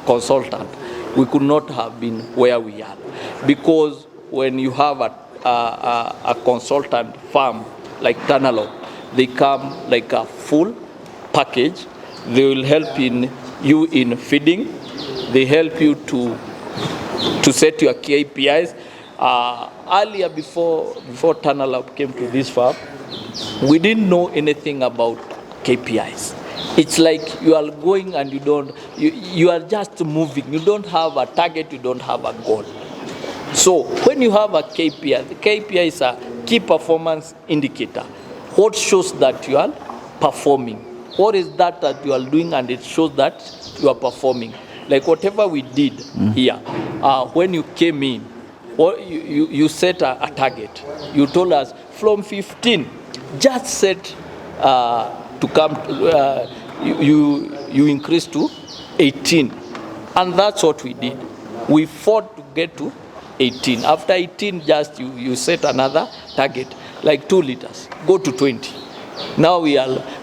[SPEAKER 1] consultant, we could not have been where we are. Because when you have a consultant farm like Tanalop, they come like a full package, They will help you in feeding. They help you to set your KPIs. Earlier, before Tanalab came to this farm, we didn't know anything about KPIs. It's like you are going and you are just moving. You don't have a target, you don't have a goal. So when you have a KPI, the KPI is a key performance indicator. What shows that you are performing? What is that you are doing and it shows that you are performing? Like whatever we did here, when you came in, you set a target. You told us from 15, just set to come, you increase to 18. And that's what we did. We fought to get to 18. After 18, just you set another target, like 2 liters, go to 20. Now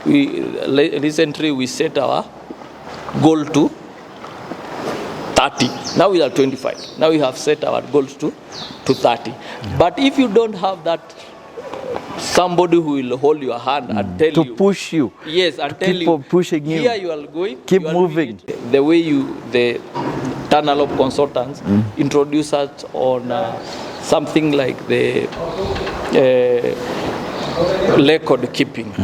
[SPEAKER 1] recently we set our goal to 30. Now we are 25. Now we have set our goals to 30. But if you don't have that, somebody who will hold your hand and tell you
[SPEAKER 3] to push you.
[SPEAKER 1] Yes, and tell
[SPEAKER 3] keep
[SPEAKER 1] you
[SPEAKER 3] pushing you.
[SPEAKER 1] Here you are going.
[SPEAKER 3] Keep moving.
[SPEAKER 1] The way the Tunnel consultants introduce us on something like the record keeping.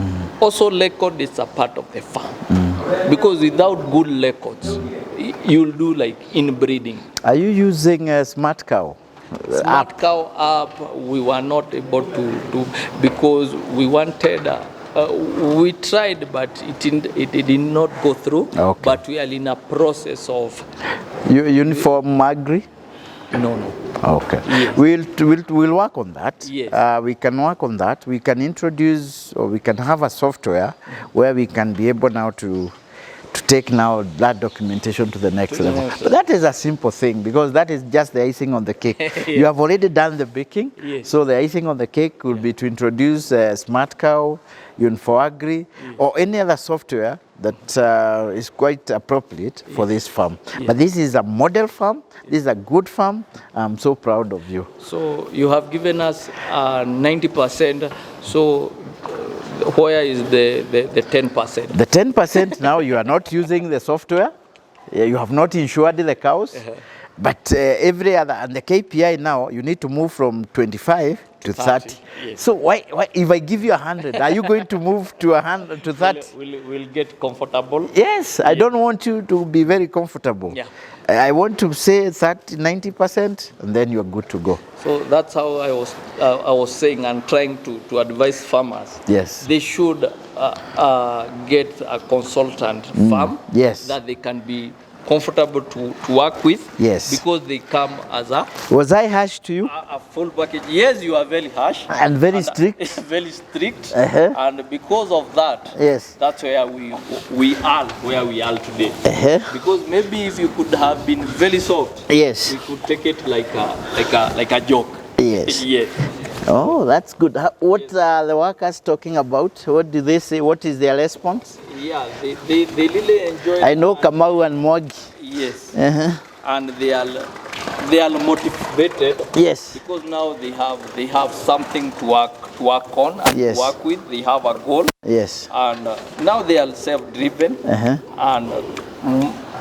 [SPEAKER 1] Also, record is a part of the farm because without good records, you'll do like inbreeding.
[SPEAKER 3] Are you using a smart cow?
[SPEAKER 1] Smart cow app, we were not able to do because we wanted. We tried, but it did not go through.
[SPEAKER 3] Okay.
[SPEAKER 1] But we are in a process of.
[SPEAKER 3] Uniform agri?
[SPEAKER 1] No.
[SPEAKER 3] Okay.
[SPEAKER 1] Yes.
[SPEAKER 3] We'll work on that.
[SPEAKER 1] Yes.
[SPEAKER 3] We can work on that. We can introduce, or we can have a software where we can be able now to take now that documentation to the next level. But that is a simple thing because that is just the icing on the cake.
[SPEAKER 1] Yes.
[SPEAKER 3] You have already done the baking.
[SPEAKER 1] Yes.
[SPEAKER 3] So the icing on the cake will be to introduce Smart Cow, Agri, or any other software that is quite appropriate for this farm. But this is a model farm. This is a good farm. I'm so proud of you.
[SPEAKER 1] So you have given us 90%. So where is the 10%?
[SPEAKER 3] The 10% now you are not using the software. You have not insured the cows. But every other, and the KPI now, you need to move from 25 to 30.
[SPEAKER 1] Yes.
[SPEAKER 3] So why, if I give you 100, are you going to move to 100 to 30?
[SPEAKER 1] We'll get comfortable.
[SPEAKER 3] Yes, I don't want you to be very comfortable.
[SPEAKER 1] Yeah.
[SPEAKER 3] I want to say 30, 90%, and then you're good to go.
[SPEAKER 1] So that's how I was saying and trying to advise farmers.
[SPEAKER 3] Yes.
[SPEAKER 1] They should get a consultant farm that they can be comfortable to work with.
[SPEAKER 3] Yes.
[SPEAKER 1] Because they come as a...
[SPEAKER 3] Was I harsh to you?
[SPEAKER 1] A full package. Yes, you are very harsh.
[SPEAKER 3] And very strict.
[SPEAKER 1] Very strict. And because of that, that's where we are where we are today. Because maybe if you could have been very soft, we could take it like a joke.
[SPEAKER 3] Yes.
[SPEAKER 1] Yes.
[SPEAKER 3] Oh, that's good. What are the workers talking about? What do they say? What is their response?
[SPEAKER 1] Yeah, they really enjoy.
[SPEAKER 3] I know Kamau and Mogi.
[SPEAKER 1] Yes. And they are motivated.
[SPEAKER 3] Yes.
[SPEAKER 1] Because now they have something to work on and to work with. They have a goal.
[SPEAKER 3] Yes.
[SPEAKER 1] And now they are self-driven and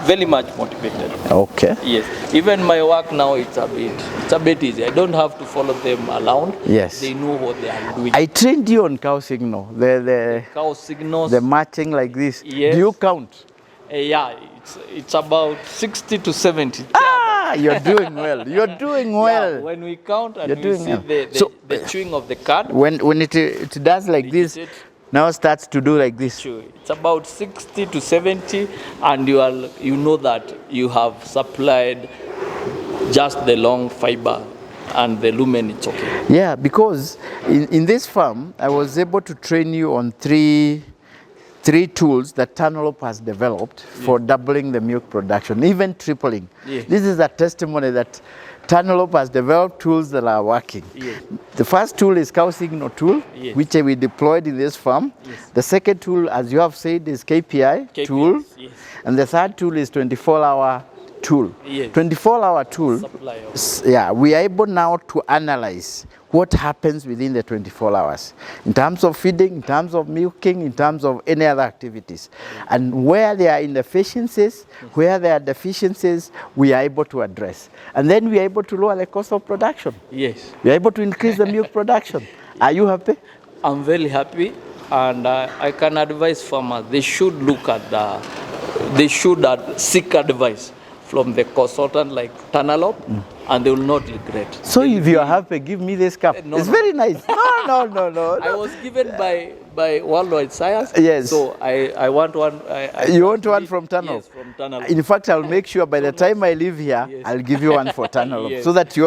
[SPEAKER 1] very much motivated.
[SPEAKER 3] Okay.
[SPEAKER 1] Yes. Even my work now, it's a bit easy. I don't have to follow them around.
[SPEAKER 3] Yes.
[SPEAKER 1] They know what they are doing.
[SPEAKER 3] I trained you on cow signal. The
[SPEAKER 1] cow signals.
[SPEAKER 3] The marching like this.
[SPEAKER 1] Yes.
[SPEAKER 3] Do you count?
[SPEAKER 1] Yeah, it's about 60 to 70.
[SPEAKER 3] You're doing well. You're doing well.
[SPEAKER 1] Yeah, when we count and we see the chewing of the card.
[SPEAKER 3] When it does like this, now starts to do like this.
[SPEAKER 1] It's about 60 to 70, and you know that you have supplied just the long fiber and the lumen. It's okay.
[SPEAKER 3] Yeah, because in this farm, I was able to train you on three tools that Tanalop has developed for doubling the milk production, even tripling. This is a testimony that Tanalop has developed tools that are working. The first tool is cow signal tool, which we deployed in this farm. The second tool, as you have said, is KPI tool. And the third tool is 24-hour tool.
[SPEAKER 1] Yes.
[SPEAKER 3] 24-hour tool.
[SPEAKER 1] Supply of-
[SPEAKER 3] Yeah, we are able now to analyze what happens within the 24 hours in terms of feeding, in terms of milking, in terms of any other activities. And where there are inefficiencies, where there are deficiencies, we are able to address. And then we are able to lower the cost of production.
[SPEAKER 1] Yes.
[SPEAKER 3] We are able to increase the milk production. Are you happy?
[SPEAKER 1] I'm very happy, and I can advise farmers, they should look at they should seek advice from the consultant like Tanalop, and they will not regret.
[SPEAKER 3] So if you are happy, give me this cup.
[SPEAKER 1] No,
[SPEAKER 3] It's
[SPEAKER 1] no.
[SPEAKER 3] very nice. No.
[SPEAKER 1] I was given by Worldwide Science.
[SPEAKER 3] Yes.
[SPEAKER 1] So I want one.
[SPEAKER 3] You want one from Tanalop?
[SPEAKER 1] Yes, from Tanalop.
[SPEAKER 3] In fact, I'll make sure by the time I leave here,
[SPEAKER 1] Yes.
[SPEAKER 3] I'll give you one for Tanalop,
[SPEAKER 1] Yes.
[SPEAKER 3] so that you